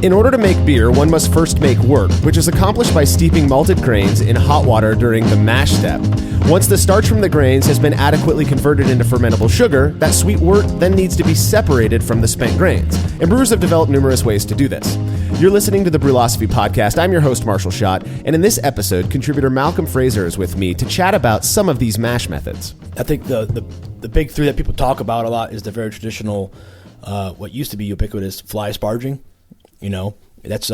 In order to make beer, one must first make wort, which is accomplished by steeping malted grains in hot water during the mash step. Once the starch from the grains has been adequately converted into fermentable sugar, that sweet wort then needs to be separated from the spent grains. And brewers have developed numerous ways to do this. You're listening to the Brewlosophy Podcast. I'm your host, Marshall Schott, and in this episode, contributor Malcolm Frazer is with me to chat about some of these mash methods. I think the big three that people talk about a lot is the very traditional, what used to be ubiquitous, fly sparging. You know, that's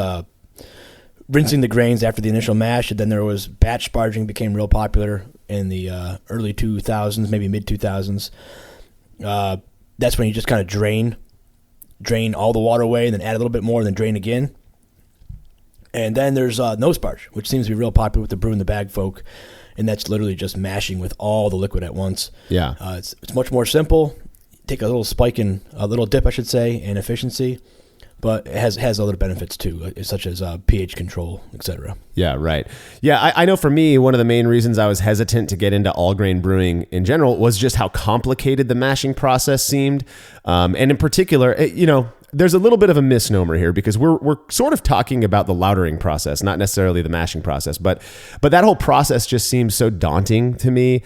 rinsing the grains after the initial mash, and then there was batch sparging, became real popular in the early 2000s, maybe mid 2000s. That's when you just kind of drain all the water away and then add a little bit more and then drain again. And then there's no sparge, which seems to be real popular with the brew in the bag folk, and that's literally just mashing with all the liquid at once. Yeah, it's much more simple. Take a little dip, I should say, in efficiency. But it has other benefits too, such as pH control, etc. Yeah, right. Yeah, I know for me, one of the main reasons I was hesitant to get into all grain brewing in general was just how complicated the mashing process seemed. And in particular, there's a little bit of a misnomer here because we're sort of talking about the lautering process, not necessarily the mashing process. But that whole process just seems so daunting to me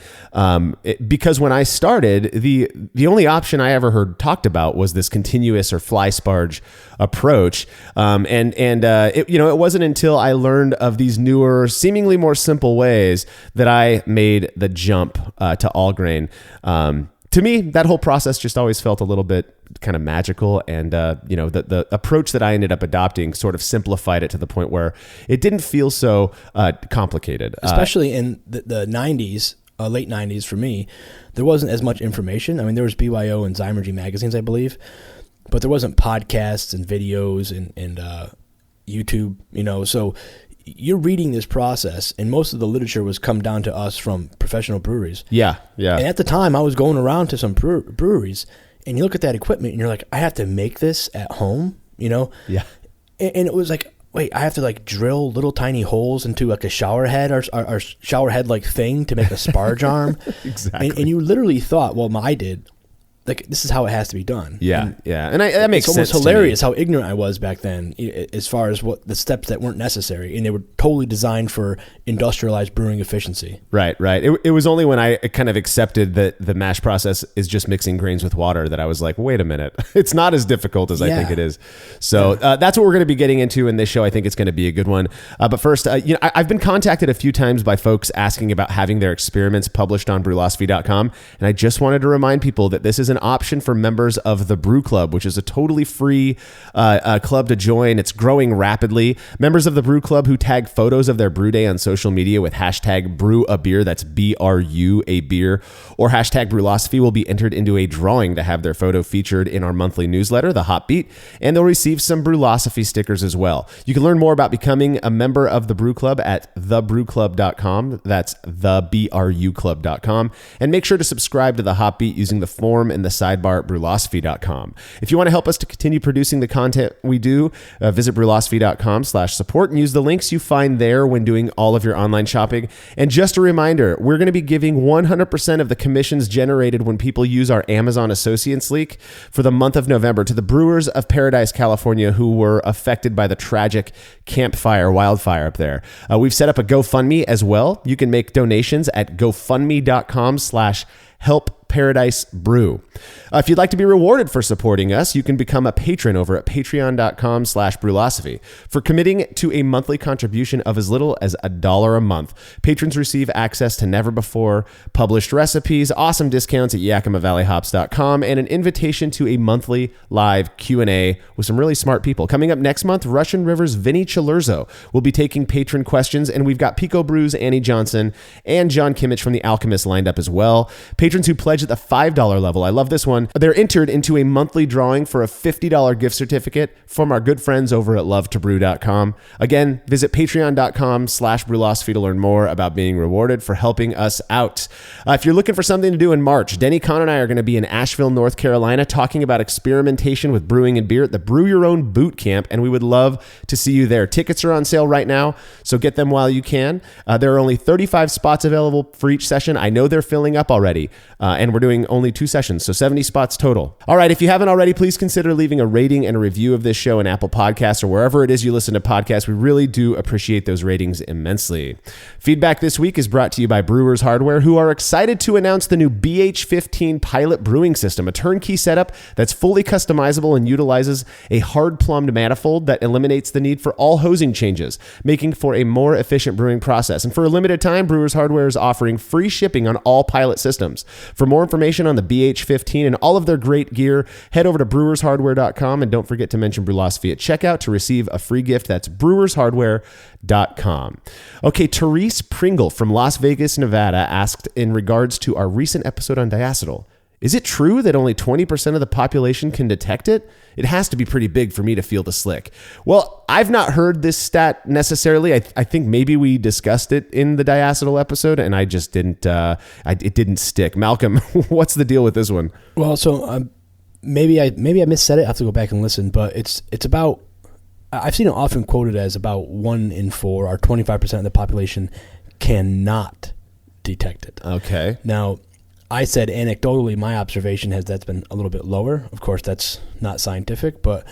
because when I started, the only option I ever heard talked about was this continuous or fly sparge approach. It wasn't until I learned of these newer, seemingly more simple ways that I made the jump to all grain. To me, that whole process just always felt a little bit kind of magical, and the approach that I ended up adopting sort of simplified it to the point where it didn't feel so complicated. Especially in the 90s, late 90s for me, there wasn't as much information. I mean, there was BYO and Zymergy magazines, I believe, but there wasn't podcasts and videos and YouTube, so you're reading this process, and most of the literature was come down to us from professional breweries. Yeah. And at the time, I was going around to some breweries, and you look at that equipment, and you're like, I have to make this at home, Yeah. And it was like, wait, I have to like drill little tiny holes into like a shower head or shower head like thing to make a sparge arm. Exactly. And you literally thought, well, I did. Like, this is how it has to be done. Yeah, and that makes sense. It's almost hilarious how ignorant I was back then as far as what the steps that weren't necessary, and they were totally designed for industrialized brewing efficiency. Right. It was only when I kind of accepted that the mash process is just mixing grains with water that I was like, wait a minute, it's not as difficult as I think it is. So that's what we're going to be getting into in this show. I think it's going to be a good one. But first, I've been contacted a few times by folks asking about having their experiments published on brewlosophy.com, and I just wanted to remind people that this is an option for members of the Brew Club, which is a totally free club to join. It's growing rapidly. Members of the Brew Club who tag photos of their brew day on social media with hashtag BrewABeer, that's BRU a beer, or hashtag Brewlosophy will be entered into a drawing to have their photo featured in our monthly newsletter, The Hot Beat, and they'll receive some Brewlosophy stickers as well. You can learn more about becoming a member of the Brew Club at thebrewclub.com. That's thebruclub.com. And make sure to subscribe to The Hot Beat using the form in the sidebar at brewlosophy.com. If you want to help us to continue producing the content we do, visit brewlosophy.com/support and use the links you find there when doing all of your online shopping. And just a reminder, we're going to be giving 100% of the commissions generated when people use our Amazon Associates link for the month of November to the brewers of Paradise, California, who were affected by the tragic wildfire up there. We've set up a GoFundMe as well. You can make donations at gofundme.com/help-paradise brew. If you'd like to be rewarded for supporting us, you can become a patron over at patreon.com/brewlosophy. For committing to a monthly contribution of as little as $1 a month, patrons receive access to never before published recipes, awesome discounts at YakimaValleyHops.com, and an invitation to a monthly live Q&A with some really smart people. Coming up next month, Russian River's Vinny Chilurzo will be taking patron questions, and we've got Pico Brews, Annie Johnson, and John Kimmich from The Alchemist lined up as well. Patrons who pledge at the $5 level, I love this one, they're entered into a monthly drawing for a $50 gift certificate from our good friends over at lovetobrew.com. Again, visit patreon.com/brewlosophy to learn more about being rewarded for helping us out. If you're looking for something to do in March, Denny Kahn and I are going to be in Asheville, North Carolina, talking about experimentation with brewing and beer at the Brew Your Own Boot Camp, and we would love to see you there. Tickets are on sale right now, so get them while you can. There are only 35 spots available for each session. I know they're filling up already. And we're doing only 2 sessions, so 70 spots total. All right, if you haven't already, please consider leaving a rating and a review of this show in Apple Podcasts or wherever it is you listen to podcasts. We really do appreciate those ratings immensely. Feedback this week is brought to you by Brewers Hardware, who are excited to announce the new BH15 Pilot Brewing System, a turnkey setup that's fully customizable and utilizes a hard-plumbed manifold that eliminates the need for all hosing changes, making for a more efficient brewing process. And for a limited time, Brewers Hardware is offering free shipping on all Pilot systems. For more information on the BH15 and all of their great gear, head over to brewershardware.com and don't forget to mention Brewlosophy at checkout to receive a free gift. That's brewershardware.com. Okay, Therese Pringle from Las Vegas, Nevada asked in regards to our recent episode on diacetyl, is it true that only 20% of the population can detect it? It has to be pretty big for me to feel the slick. Well, I've not heard this stat necessarily. I think maybe we discussed it in the diacetyl episode, and I just didn't. It didn't stick. Malcolm, what's the deal with this one? Well, so maybe I missaid it. I have to go back and listen, but it's about. I've seen it often quoted as about 1 in 4 or 25% of the population cannot detect it. Okay. Now, I said anecdotally, my observation has that's been a little bit lower. Of course, that's not scientific, but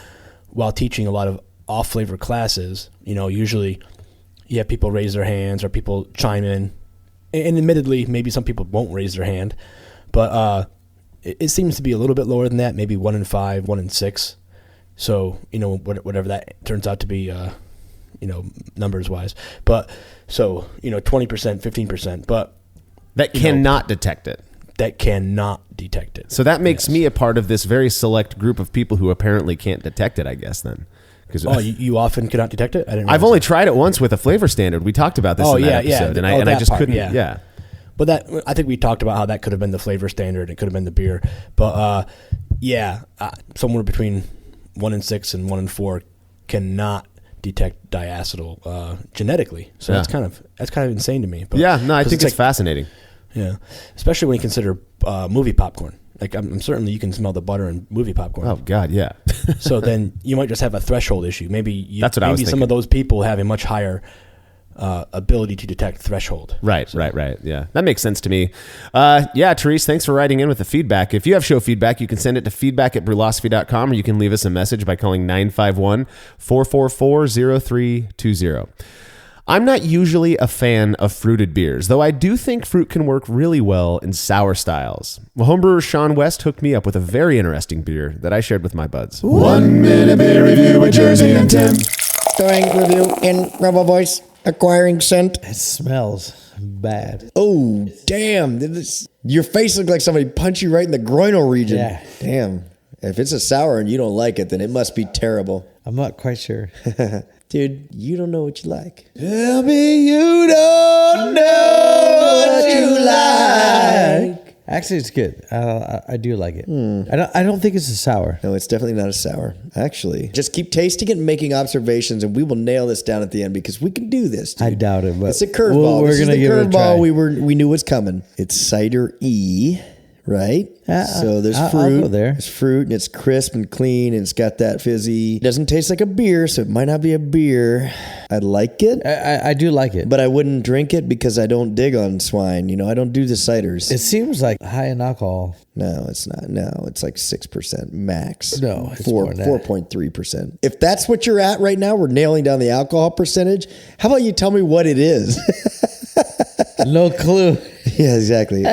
while teaching a lot of off-flavor classes, usually you have people raise their hands or people chime in. And admittedly, maybe some people won't raise their hand, but it seems to be a little bit lower than that, maybe 1 in 5, 1 in 6. So, whatever that turns out to be, numbers-wise. But, 20%, 15%, but... That cannot detect it. That cannot detect it. So that makes me a part of this very select group of people who apparently can't detect it, I guess, then. You often cannot detect it? I've only tried it once with a flavor standard. We talked about this in that episode, and I just couldn't. Yeah. But I think we talked about how that could have been the flavor standard. It could have been the beer. But, somewhere between 1 in 6 and 1 in 4 cannot detect diacetyl genetically. So that's kind of insane to me. But, I think it's fascinating. Yeah, especially when you consider movie popcorn. Like I'm certainly you can smell the butter in movie popcorn. Oh God, yeah. So then you might just have a threshold issue. Maybe that's what I was thinking. Some of those people have a much higher ability to detect threshold. Right. Yeah, that makes sense to me. Therese, thanks for writing in with the feedback. If you have show feedback, you can send it to feedback@brewlosophy.com, or you can leave us a message by calling 951-444-0320. I'm not usually a fan of fruited beers, though I do think fruit can work really well in sour styles. Well, homebrewer Sean West hooked me up with a very interesting beer that I shared with my buds. 1 minute beer review with Jersey and Tim. Doing review in Rebel Voice, acquiring scent. It smells bad. Oh, damn. Your face looked like somebody punched you right in the groinal region. Yeah. Damn. If it's a sour and you don't like it, then it must be terrible. I'm not quite sure. Dude, you don't know what you like. Tell me you don't know what you like. Actually, it's good. I do like it. I don't think it's a sour. No, it's definitely not a sour. Actually, just keep tasting it and making observations, and we will nail this down at the end because we can do this, dude. I doubt it, but it's a curveball. We're gonna give it a try. Curveball we knew was coming. It's cider E, right? So there's fruit. I'll go there. It's fruit, and it's crisp and clean, and it's got that fizzy. It doesn't taste like a beer, so it might not be a beer. I like it. I do like it. But I wouldn't drink it because I don't dig on swine. I don't do the ciders. It seems like high in alcohol. No, it's not. No, it's like 6% max. No, it's 4.3%. If that's what you're at right now, we're nailing down the alcohol percentage. How about you tell me what it is? No clue. Yeah, exactly.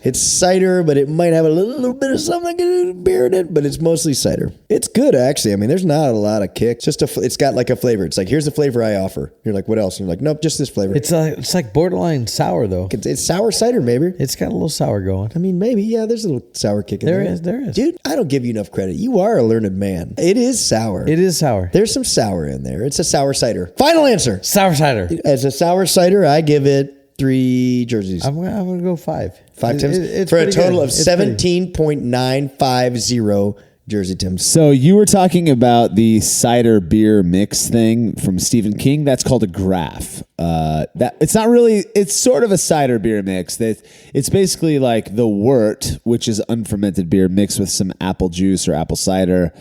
It's cider, but it might have a little bit of something beer in it, but it's mostly cider. It's good, actually. I mean, there's not a lot of kick. It's got like a flavor. It's like, here's the flavor I offer. You're like, what else? And you're like, nope, just this flavor. It's like borderline sour, though. It's sour cider, maybe. It's got a little sour going. I mean, maybe. Yeah, there's a little sour kick in there. There is. Dude, I don't give you enough credit. You are a learned man. It is sour. It is sour. There's some sour in there. It's a sour cider. Final answer. Sour cider. As a sour cider, I give it 3 jerseys. I'm gonna go 5. 5 Tims? For a total of 17.950 Jersey Tims. So you were talking about the cider beer mix thing from Stephen King. That's called a graph. It's not really. It's sort of a cider beer mix. It's basically like the wort, which is unfermented beer mixed with some apple juice or apple cider,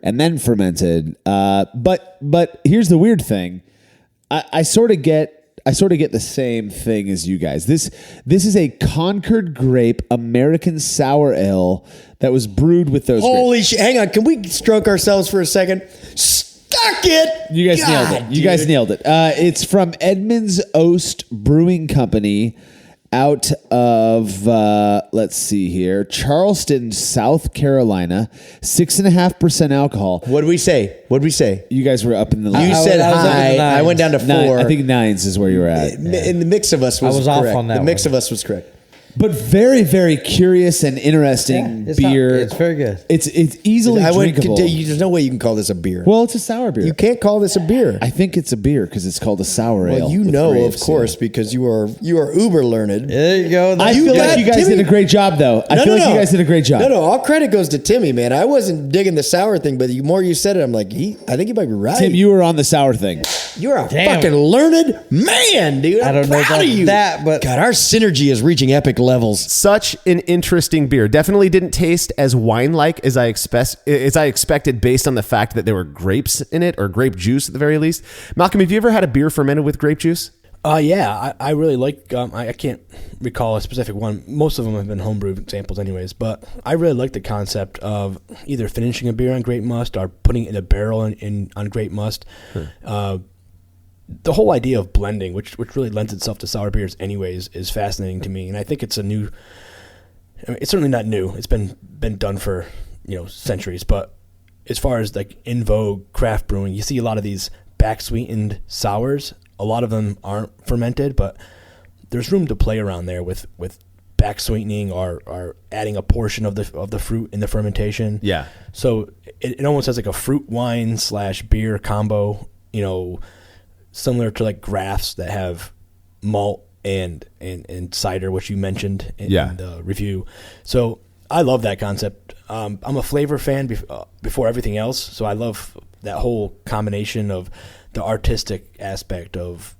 and then fermented. But here's the weird thing. I sort of get I sort of get the same thing as you guys. This is a Concord grape American sour ale that was brewed with those. Holy shit! Hang on, can we stroke ourselves for a second? Stuck it. You guys nailed it. You guys nailed it. It's from Edmonds Oast Brewing Company, out of let's see here, Charleston, South Carolina. 6.5% alcohol. What'd we say? You guys were up in the. You said high. I went down to 4. I think 9s is where you were at. In the mix of us was I was correct. off on that The mix one. of us was correct. But very, very curious and interesting beer. It's very good. It's easily drinkable. There's no way you can call this a beer. Well, it's a sour beer. You can't call this a beer. I think it's a beer because it's called a sour ale. Well, you with know, grapes, of course, because you are uber learned. There you go. I feel like you guys did a great job, though. I feel like you guys did a great job. No, all credit goes to Timmy, man. I wasn't digging the sour thing, but the more you said it, I'm like, I think he might be right. Tim, you were on the sour thing. You're a fucking learned man, dude. I don't know about that, but God, our synergy is reaching epic levels. Such an interesting beer. Definitely didn't taste as wine-like as I expected based on the fact that there were grapes in it, or grape juice at the very least. Malcolm, have you ever had a beer fermented with grape juice? Yeah, I really like. I can't recall a specific one. Most of them have been homebrew samples, anyways. But I really like the concept of either finishing a beer on grape must or putting it in a barrel on grape must. The whole idea of blending, which really lends itself to sour beers, anyways, is fascinating to me. And I think it's it's certainly not new. It's been done for centuries. But as far as like in vogue craft brewing, you see a lot of these back sweetened sours. A lot of them aren't fermented, but there's room to play around there with back sweetening or adding a portion of the fruit in the fermentation. Yeah. So it almost has like a fruit wine / beer combo, similar to like grafts that have malt and cider, which you mentioned in the review. So I love that concept. I'm a flavor fan before everything else, so I love that whole combination of the artistic aspect of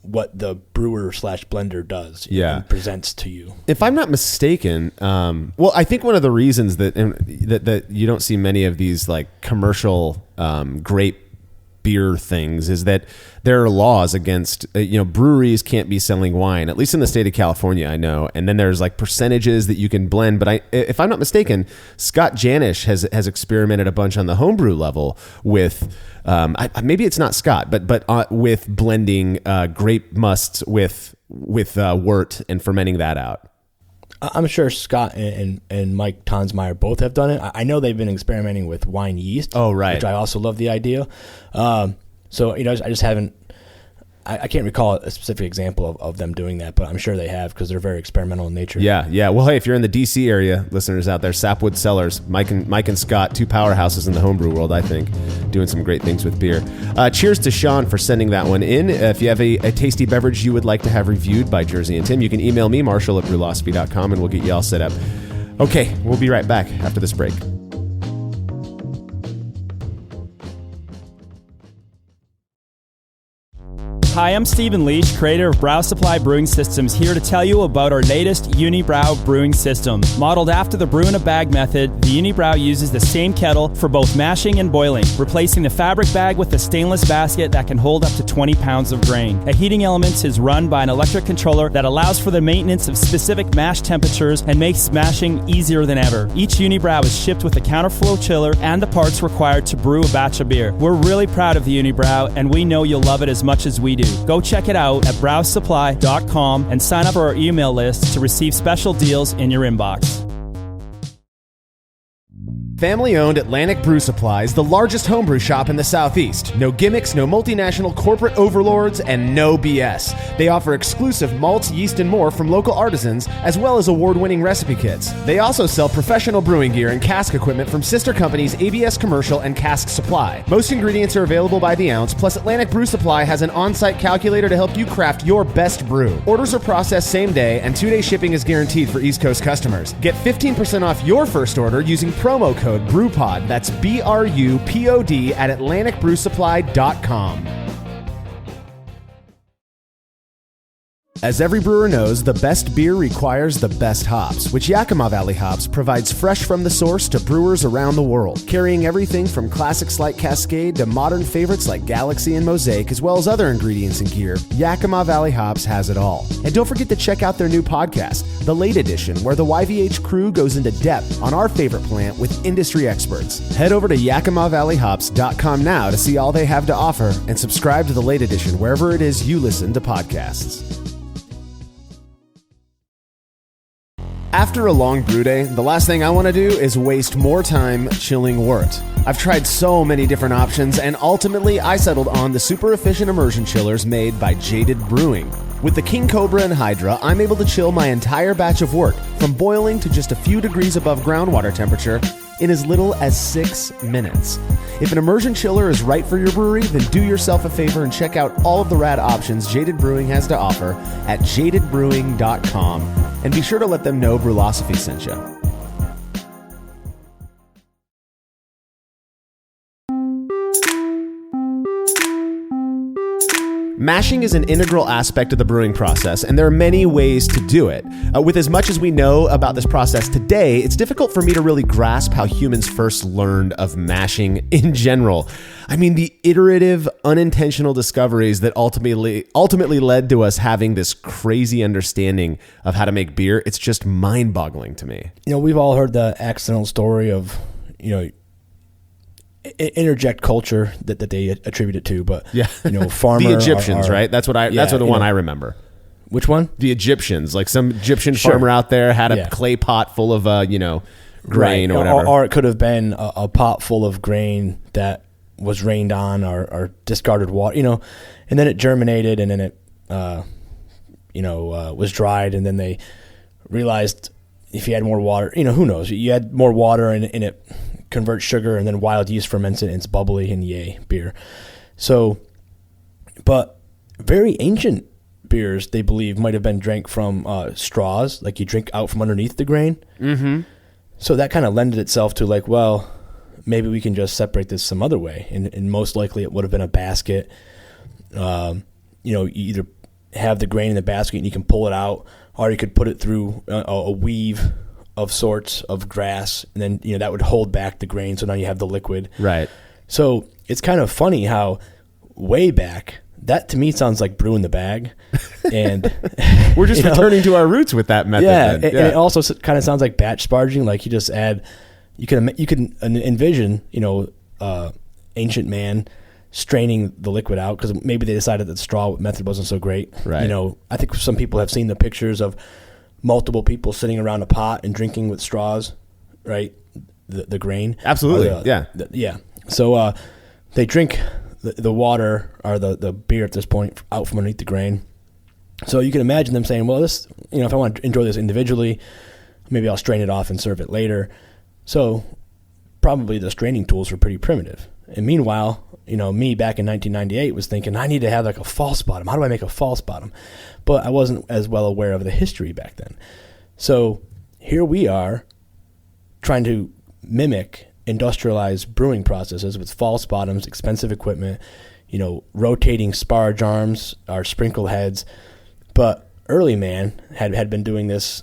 what the brewer / blender does and presents to you. If I'm not mistaken, I think one of the reasons that you don't see many of these like commercial grape beer things is that there are laws against breweries can't be selling wine, at least in the state of California, I know. And then there's like percentages that you can blend. But if I'm not mistaken, Scott Janish has experimented a bunch on the homebrew level with maybe it's not Scott, but with blending grape musts with wort and fermenting that out. I'm sure Scott and Mike Tonsmeyer both have done it. I know they've been experimenting with wine yeast. Oh, right. Which I also love the idea. So I just haven't. I can't recall a specific example of them doing that, but I'm sure they have because they're very experimental in nature. Yeah. Well, hey, if you're in the DC area, listeners out there, Sapwood Cellars, Mike and Scott, 2 powerhouses in the homebrew world, I think, doing some great things with beer. Cheers to Sean for sending that one in. If you have a tasty beverage you would like to have reviewed by Jersey and Tim, you can email me, marshall@brewlosophy.com, and we'll get you all set up. Okay, we'll be right back after this break. Hi, I'm Stephen Leach, creator of Brow Supply Brewing Systems, here to tell you about our latest Unibrow brewing system. Modeled after the brew in a bag method, the Unibrow uses the same kettle for both mashing and boiling, replacing the fabric bag with a stainless basket that can hold up to 20 pounds of grain. A heating element is run by an electric controller that allows for the maintenance of specific mash temperatures and makes mashing easier than ever. Each Unibrow is shipped with a counterflow chiller and the parts required to brew a batch of beer. We're really proud of the Unibrow, and we know you'll love it as much as we do. Go check it out at browsupply.com and sign up for our email list to receive special deals in your inbox. Family-owned Atlantic Brew Supply is the largest homebrew shop in the Southeast. No gimmicks, no multinational corporate overlords, and no BS. They offer exclusive malts, yeast, and more from local artisans, as well as award-winning recipe kits. They also sell professional brewing gear and cask equipment from sister companies ABS Commercial and Cask Supply. Most ingredients are available by the ounce, plus Atlantic Brew Supply has an on-site calculator to help you craft your best brew. Orders are processed same day, and 2-day shipping is guaranteed for East Coast customers. Get 15% off your first order using promo code BREWPOD. That's BRUPOD at AtlanticBrewSupply.com. As every brewer knows, the best beer requires the best hops, which Yakima Valley Hops provides fresh from the source to brewers around the world, carrying everything from classics like Cascade to modern favorites like Galaxy and Mosaic, as well as other ingredients and gear. Yakima Valley Hops has it all. And don't forget to check out their new podcast, The Late Edition, where the YVH crew goes into depth on our favorite plant with industry experts. Head over to YakimaValleyHops.com now to see all they have to offer and subscribe to The Late Edition wherever it is you listen to podcasts. After a long brew day, the last thing I want to do is waste more time chilling wort. I've tried so many different options, and ultimately I settled on the super efficient immersion chillers made by Jaded Brewing. With the King Cobra and Hydra, I'm able to chill my entire batch of wort from boiling to just a few degrees above groundwater temperature in as little as 6 minutes. If an immersion chiller is right for your brewery, then do yourself a favor and check out all of the rad options Jaded Brewing has to offer at jadedbrewing.com, and be sure to let them know Brewlosophy sent you. Mashing is an integral aspect of the brewing process, and there are many ways to do it. With as much as we know about this process today, it's difficult for me to really grasp how humans first learned of mashing in general. I mean, the iterative, unintentional discoveries that ultimately led to us having this crazy understanding of how to make beer, it's just mind-boggling to me. You know, we've all heard the accidental story of, interject culture that they attribute it to, but farmer the Egyptians, right? That's the one I remember. Which one? The Egyptians, like some Egyptian farmer out there had a clay pot full of grain or whatever, or it could have been a pot full of grain that was rained on or discarded water, and then it germinated, and then it was dried, and then they realized if you add more water, who knows, you add more water and it converts sugar, and then wild yeast ferments it, and it's bubbly, and yay, beer. So, but very ancient beers, they believe, might have been drank from straws, like you drink out from underneath the grain. Mm-hmm. So that kind of lended itself to like, well, maybe we can just separate this some other way, and most likely it would have been a basket. You either have the grain in the basket and you can pull it out, or you could put it through a weave of sorts of grass, and then that would hold back the grain, so now you have the liquid. Right. So it's kind of funny how way back, that to me sounds like brew in the bag, and we're just returning to our roots with that method. Yeah, and it also kind of sounds like batch sparging. Like you just add, you can envision ancient man straining the liquid out, because maybe they decided that the straw method wasn't so great. Right. I think some people have seen the pictures of multiple people sitting around a pot and drinking with straws, right? The grain. Absolutely. Yeah. So they drink the water or the beer at this point out from underneath the grain. So you can imagine them saying, well, this, if I want to enjoy this individually, maybe I'll strain it off and serve it later. So probably the straining tools were pretty primitive. And meanwhile, me back in 1998 was thinking, I need to have like a false bottom. How do I make a false bottom? But I wasn't as well aware of the history back then. So here we are trying to mimic industrialized brewing processes with false bottoms, expensive equipment, rotating sparge arms, our sprinkle heads. But early man had been doing this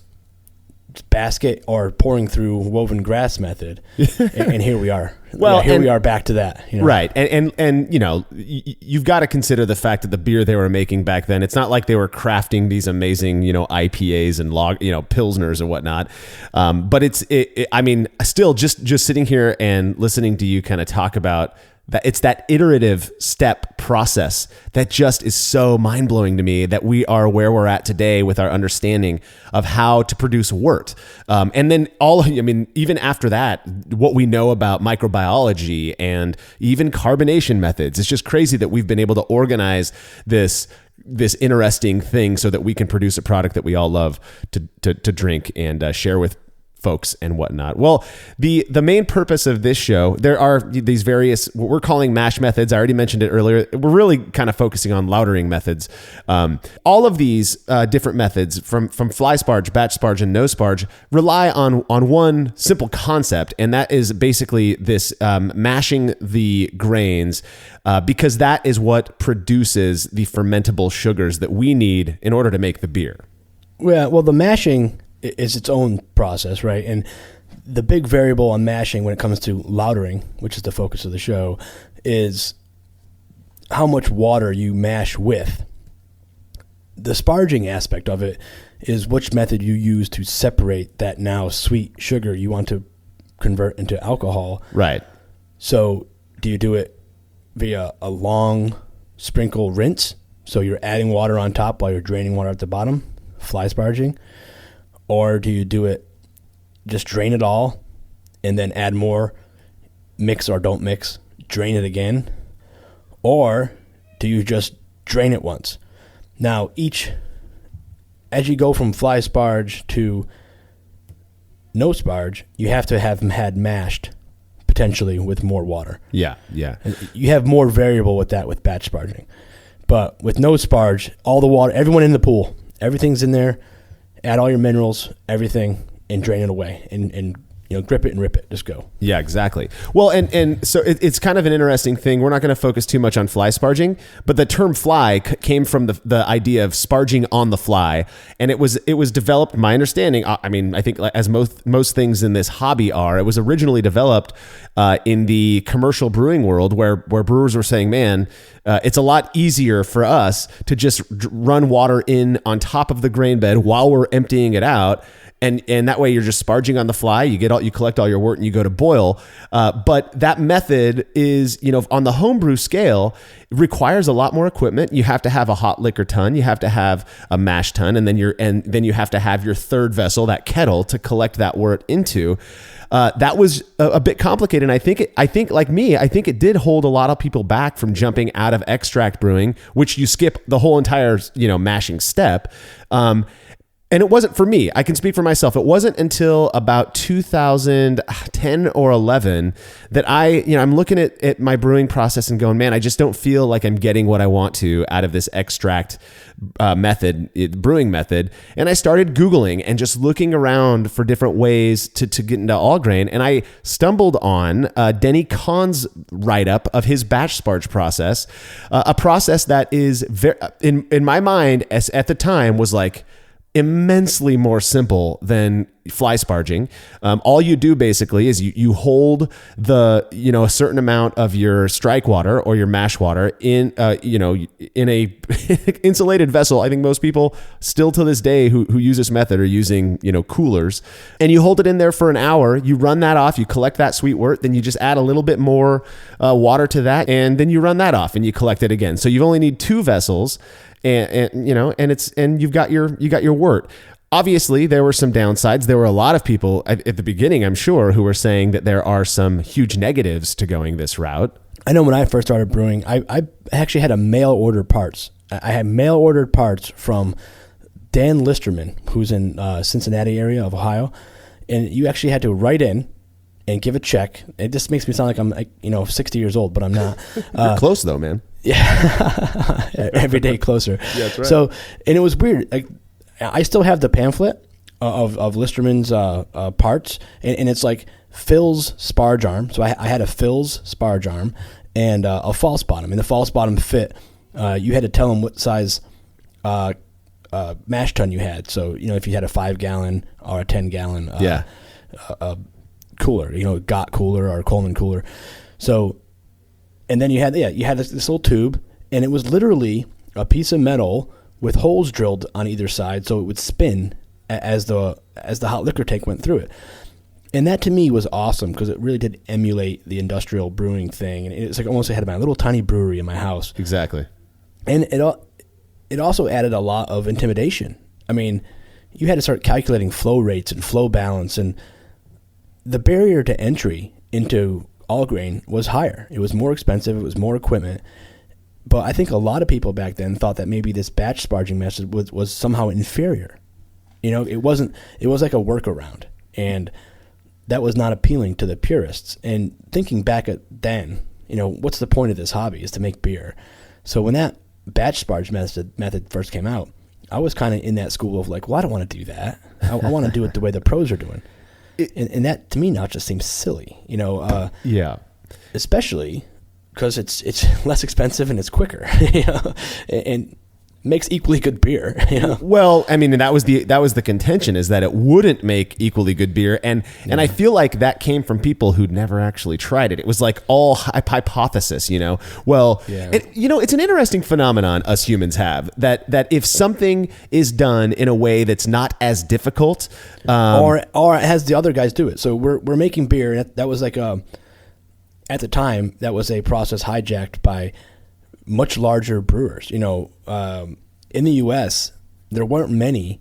basket or pouring through woven grass method, and here we are. Well, we are back to that. Right, and you've got to consider the fact that the beer they were making back then, it's not like they were crafting these amazing IPAs and pilsners and whatnot. But I mean, still just sitting here and listening to you kind of talk about that, it's that iterative step process that just is so mind-blowing to me, that we are where we're at today with our understanding of how to produce wort. And then even after that, what we know about microbiology and even carbonation methods, it's just crazy that we've been able to organize this interesting thing so that we can produce a product that we all love to drink and share with folks and whatnot. Well, the main purpose of this show, there are these various, what we're calling mash methods. I already mentioned it earlier. We're really kind of focusing on lautering methods. All of these different methods from fly sparge, batch sparge, and no sparge rely on one simple concept, and that is basically this mashing the grains because that is what produces the fermentable sugars that we need in order to make the beer. Yeah, well, the mashing is its own process, right? And the big variable on mashing when it comes to lautering, which is the focus of the show, is how much water you mash with. The sparging aspect of it is which method you use to separate that now sweet sugar you want to convert into alcohol. Right. So do you do it via a long sprinkle rinse? So you're adding water on top while you're draining water at the bottom, fly sparging? Or do you do it, just drain it all and then add more, mix or don't mix, drain it again? Or do you just drain it once? Now, as you go from fly sparge to no sparge, you have to have them had mashed potentially with more water. Yeah. You have more variable with that with batch sparging. But with no sparge, all the water, everyone in the pool, everything's in there. Add all your minerals, everything, and drain it away, and grip it and rip it. Just go. Yeah, exactly. Well, and so it's kind of an interesting thing. We're not going to focus too much on fly sparging, but the term fly came from the idea of sparging on the fly, and it was developed. My understanding, I mean, I think as most things in this hobby are, it was originally developed in the commercial brewing world, where brewers were saying, man, it's a lot easier for us to just run water in on top of the grain bed while we're emptying it out. And that way you're just sparging on the fly. You collect all your wort and you go to boil. But that method is, on the homebrew scale, requires a lot more equipment. You have to have a hot liquor ton. You have to have a mash tun, and then you have to have your third vessel, that kettle, to collect that wort into. That was a bit complicated. And I think it did hold a lot of people back from jumping out of extract brewing, which you skip the whole entire, mashing step. And it wasn't for me. I can speak for myself. It wasn't until about 2010 or 11 that I'm looking at my brewing process and going, man, I just don't feel like I'm getting what I want to out of this extract brewing method. And I started Googling and just looking around for different ways to get into all grain. And I stumbled on Denny Kahn's write-up of his batch sparge process, a process that is in my mind at the time was like immensely more simple than fly sparging. All you do basically is you hold a certain amount of your strike water or your mash water in a insulated vessel. I think most people still to this day who use this method are using, coolers, and you hold it in there for an hour. You run that off, you collect that sweet wort, then you just add a little bit more water to that, and then you run that off and you collect it again. So you only need 2 vessels. And you've got your wort. Obviously, there were some downsides. There were a lot of people at the beginning, I'm sure, who were saying that there are some huge negatives to going this route. I know when I first started brewing, I actually had mail order parts. I had mail ordered parts from Dan Listerman, who's in Cincinnati area of Ohio, and you actually had to write in and give a check. It just makes me sound like I'm 60 years old, but I'm not. You're close though, man. Yeah, every day closer. Yeah, that's right. So, and it was weird. I still have the pamphlet of Listerman's parts, and it's like Phil's sparge arm. So I had a Phil's sparge arm and a false bottom, and the false bottom fit. You had to tell him what size mash tun you had. So if you had a 5-gallon or a 10-gallon cooler, Gott cooler or Coleman cooler. So. And then you had this little tube, and it was literally a piece of metal with holes drilled on either side, so it would spin as the hot liquor tank went through it. And that to me was awesome because it really did emulate the industrial brewing thing, and it's like almost I had my little tiny brewery in my house. Exactly. And it also added a lot of intimidation. I mean, you had to start calculating flow rates and flow balance, and the barrier to entry into all grain was higher. It was more expensive. It was more equipment. But I think a lot of people back then thought that maybe this batch sparging method was somehow inferior. It wasn't. It was like a workaround. and that was not appealing to the purists. And thinking back at then, what's the point of this hobby is to make beer. So when that batch sparge method first came out, I was kind of in that school of like, well, I don't want to do that. I want to do it the way the pros are doing. And that to me now just seems silly, Yeah. Especially because it's less expensive and it's quicker, and makes equally good beer. Well, I mean, that was the contention, is that it wouldn't make equally good beer, and I feel like that came from people who'd never actually tried it. It was like all hypothesis, Well, it's an interesting phenomenon us humans have, that if something is done in a way that's not as difficult, or it has the other guys do it. So we're making beer, and that was like at the time that was a process hijacked by much larger brewers. In the U.S., there weren't many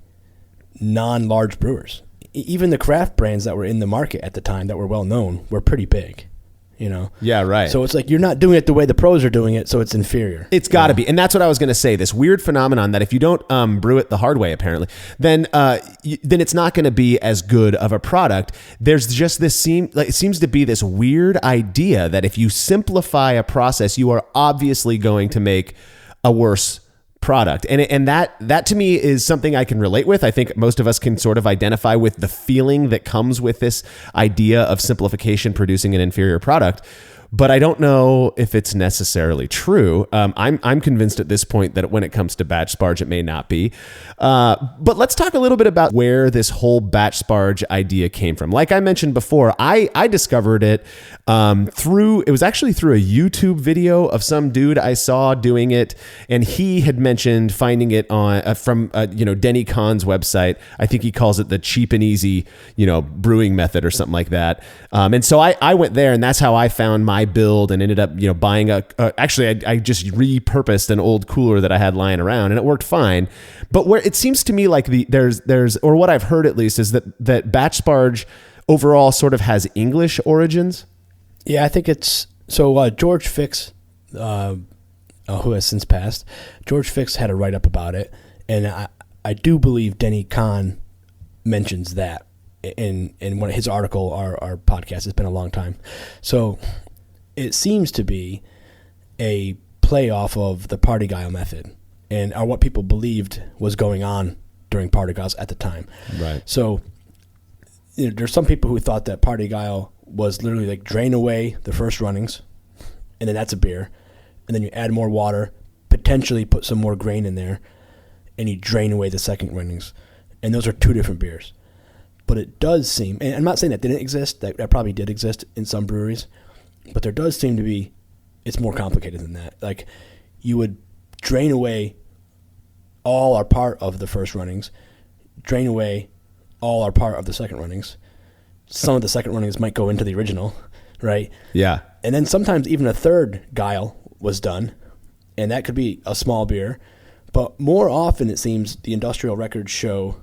non-large brewers. Even the craft brands that were in the market at the time that were well known were pretty big. Yeah, right. So it's like you're not doing it the way the pros are doing it, so it's inferior. It's got to be, and that's what I was going to say. This weird phenomenon that if you don't brew it the hard way, apparently, then it's not going to be as good of a product. There's just it seems to be this weird idea that if you simplify a process, you are obviously going to make a worse product. And that to me is something I can relate with. I think most of us can sort of identify with the feeling that comes with this idea of simplification producing an inferior product. But I don't know if it's necessarily true. I'm convinced at this point that when it comes to batch sparge, it may not be. But let's talk a little bit about where this whole batch sparge idea came from. Like I mentioned before, I discovered it it was actually through a YouTube video of some dude I saw doing it, and he had mentioned finding it on from Denny Kahn's website. I think he calls it the cheap and easy brewing method or something like that. And so I went there, and that's how I found my build, and ended up buying actually I just repurposed an old cooler that I had lying around, and it worked fine. But where it seems to me like there's or what I've heard at least is that batch sparge overall sort of has English origins. Yeah, I think it's so. George Fix, who has since passed, George Fix had a write up about it, and I do believe Denny Kahn mentions that in one of his article. Our podcast has been a long time, so it seems to be a play off of the party guile method, and what people believed was going on during party guiles at the time. Right. So there's some people who thought that party guile was literally like drain away the first runnings, and then that's a beer, and then you add more water, potentially put some more grain in there, and you drain away the second runnings, and those are two different beers. But it does seem, and I'm not saying that didn't exist, that probably did exist in some breweries, but there does seem to be, it's more complicated than that. Like you would drain away all or part of the first runnings, drain away all or part of the second runnings. Some of the second runnings might go into the original, right? Yeah. And then sometimes even a third guile was done, and that could be a small beer. But more often it seems the industrial records show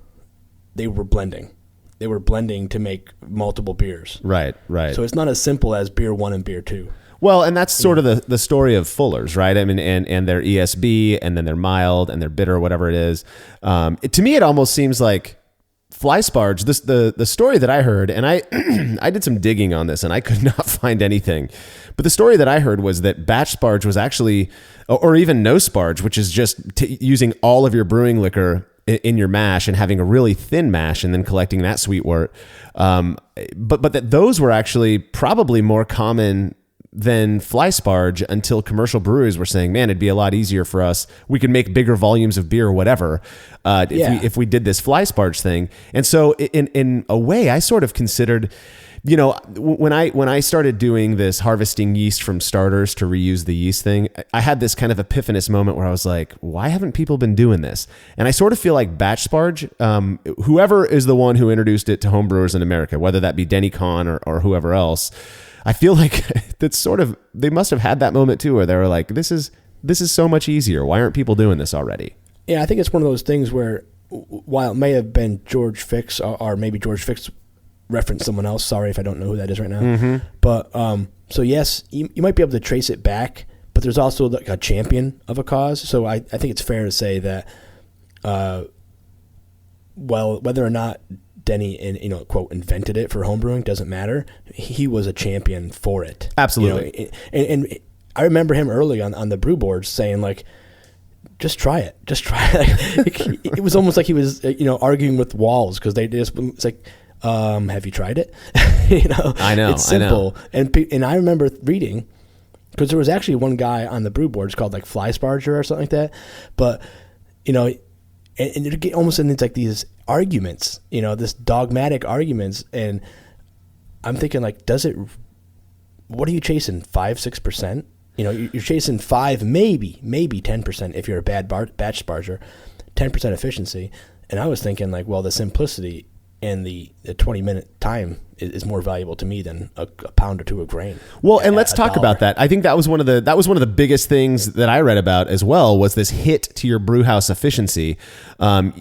they were blending. They were blending to make multiple beers. Right. So it's not as simple as beer 1 and beer 2. Well, and that's sort of the story of Fuller's, right? I mean, and their ESB, and then they're mild, and they're bitter, whatever it is. To me, it almost seems like fly sparge, the story that I heard, and I I did some digging on this, and I could not find anything. But the story that I heard was that batch sparge was actually, or even no sparge, which is just using all of your brewing liquor in your mash and having a really thin mash and then collecting that sweet wort. But that those were actually probably more common than fly sparge until commercial breweries were saying, man, it'd be a lot easier for us. We could make bigger volumes of beer or whatever if we did this fly sparge thing. And so in a way, I sort of considered, when I started doing this harvesting yeast from starters to reuse the yeast thing, I had this kind of epiphanous moment where I was like, why haven't people been doing this? And I sort of feel like batch sparge, whoever is the one who introduced it to homebrewers in America, whether that be Denny Kahn or whoever else, I feel like that's sort of, they must have had that moment too, where they were like, this is so much easier. Why aren't people doing this already? Yeah, I think it's one of those things where, while it may have been George Fix, or maybe George Fix referenced someone else. Sorry if I don't know who that is right now. Mm-hmm. But so yes, you might be able to trace it back, but there's also like a champion of a cause. So I think it's fair to say that, well, whether or not Denny, quote, invented it for home brewing, doesn't matter. He was a champion for it. Absolutely. And I remember him early on the brew boards saying, like, just try it. Just try it. It was almost like he was, arguing with walls, because it's like, have you tried it? I know. It's simple. And I remember reading, because there was actually one guy on the brew boards called like Fly Sparger or something like that. But, and it get almost into like these arguments, this dogmatic arguments. And I'm thinking, like, what are you chasing? 5-6%? You're chasing 5, maybe 10% if you're a bad batch sparger, 10% efficiency. And I was thinking, like, well, the simplicity and the 20-minute time is more valuable to me than a pound or two of grain. Well, and let's talk about that. I think that was one of the biggest things that I read about as well, was this hit to your brew house efficiency. And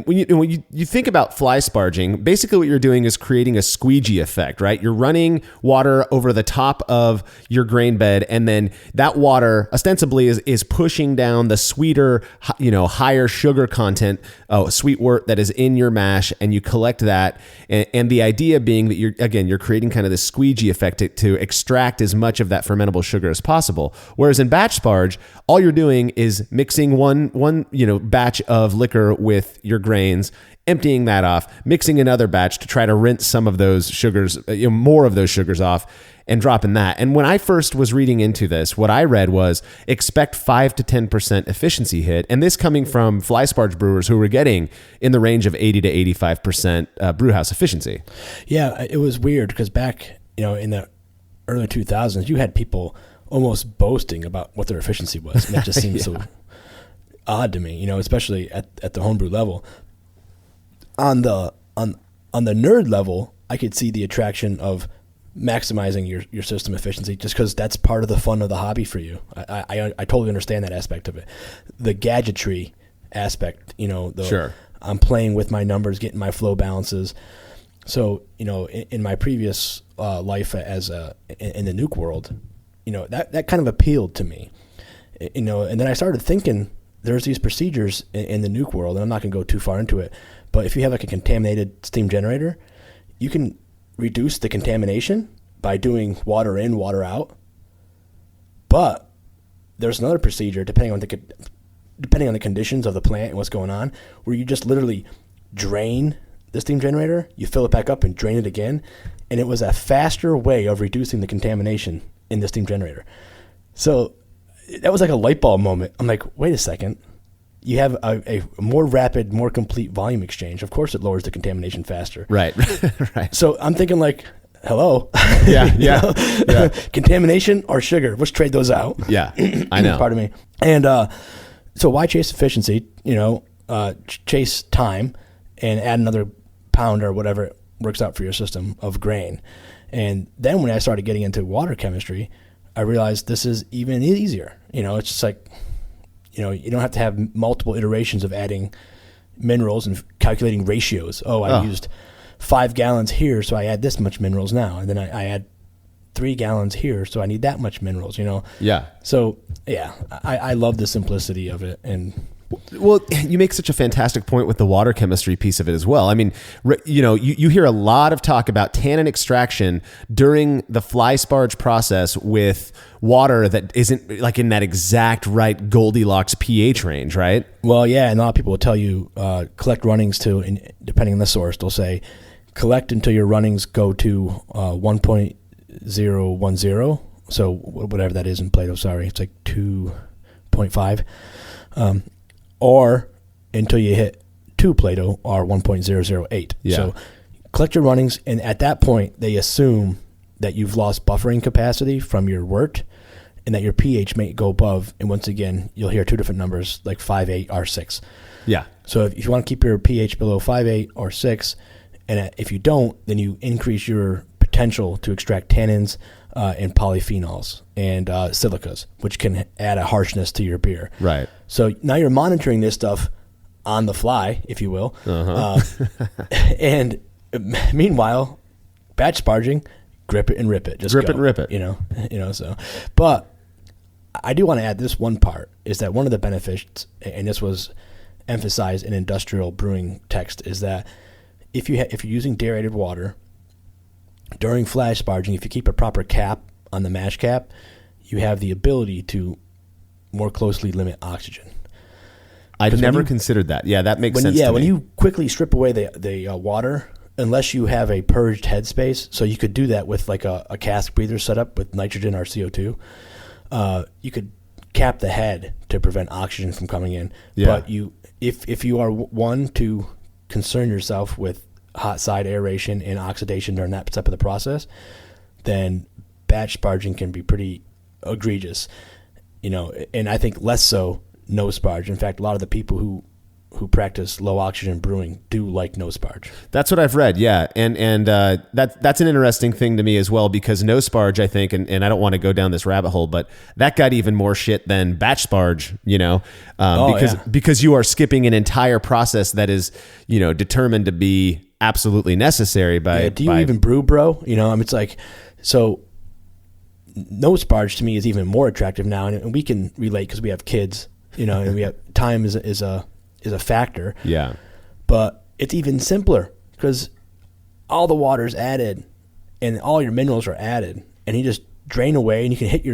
when you think about fly sparging, basically what you're doing is creating a squeegee effect, right? You're running water over the top of your grain bed, and then that water ostensibly is pushing down the sweeter, higher sugar content, sweet wort that is in your mash, and you collect that. And the idea being that you're creating kind of this squeegee effect to extract as much of that fermentable sugar as possible. Whereas in batch sparge, all you're doing is mixing one batch of liquor with your grains, emptying that off, mixing another batch to try to rinse some of those sugars, more of those sugars off, and dropping that. And when I first was reading into this, what I read was expect 5 to 10% efficiency hit. And this coming from fly sparge brewers who were getting in the range of 80 to 85% brew house efficiency. Yeah, it was weird because back, in the early 2000s, you had people almost boasting about what their efficiency was. And that just seems so odd to me, especially at the homebrew level. On the nerd level, I could see the attraction of maximizing your system efficiency, just because that's part of the fun of the hobby for you. I totally understand that aspect of it. The gadgetry aspect, sure. I'm playing with my numbers, getting my flow balances. So, in my previous life in the nuke world, that kind of appealed to me. And then I started thinking, there's these procedures in the nuke world, and I'm not going to go too far into it, but if you have like a contaminated steam generator, you can reduce the contamination by doing water in, water out. But there's another procedure, depending on the conditions of the plant and what's going on, where you just literally drain the steam generator, you fill it back up and drain it again, and it was a faster way of reducing the contamination in the steam generator. So that was like a light bulb moment. I'm like, wait a second. You have a more rapid, more complete volume exchange. Of course, it lowers the contamination faster. Right, right. So I'm thinking, like, hello. Yeah. Contamination or sugar? Let's trade those out. Yeah, I know. Pardon me. And so why chase efficiency? Chase time and add another pound or whatever works out for your system of grain. And then when I started getting into water chemistry, I realized this is even easier. It's just like, you don't have to have multiple iterations of adding minerals and calculating ratios. I used 5 gallons here, so I add this much minerals now. And then I add 3 gallons here, so I need that much minerals, Yeah. So, yeah, I love the simplicity of it. And well, you make such a fantastic point with the water chemistry piece of it as well. I mean, you hear a lot of talk about tannin extraction during the fly sparge process with water that isn't like in that exact right Goldilocks pH range, right? Well, yeah, and a lot of people will tell you collect runnings to, and depending on the source, they'll say collect until your runnings go to 1.010. So whatever that is in Plato, sorry, it's like 2.5. Or until you hit 2 Plato, or 1.008. Yeah. So collect your runnings, and at that point, they assume that you've lost buffering capacity from your wort and that your pH may go above. And once again, you'll hear 2 different numbers, like 5.8 or 6. Yeah. So if you want to keep your pH below 5.8 or 6, and if you don't, then you increase your potential to extract tannins and polyphenols and silicas, which can add a harshness to your beer. Right. So now you're monitoring this stuff on the fly, if you will. And meanwhile, batch sparging, grip it and rip it. Just grip go, it and rip it. So. But I do want to add this one part, is that one of the benefits, and this was emphasized in industrial brewing text, is that if you're using deaerated water during flash sparging, if you keep a proper cap on the mash cap, you have the ability to more closely limit oxygen. I'd never considered that. Yeah, that makes sense. Yeah, when you quickly strip away the water, unless you have a purged headspace, so you could do that with like a cask breather setup with nitrogen or CO2. You could cap the head to prevent oxygen from coming in. Yeah. But if you are one to concern yourself with hot side aeration and oxidation during that step of the process, then batch sparging can be pretty egregious. And I think less so no sparge. In fact, a lot of the people who practice low oxygen brewing do like no sparge. That's what I've read, yeah, and that's an interesting thing to me as well, because no sparge, I think, and I don't want to go down this rabbit hole, but that got even more shit than batch sparge, because you are skipping an entire process that is, determined to be absolutely necessary by. Yeah, do you even brew, bro? It's like, so no sparge to me is even more attractive now, and we can relate because we have kids, and we have time is a factor. Yeah. But it's even simpler because all the water's added and all your minerals are added, and you just drain away, and you can hit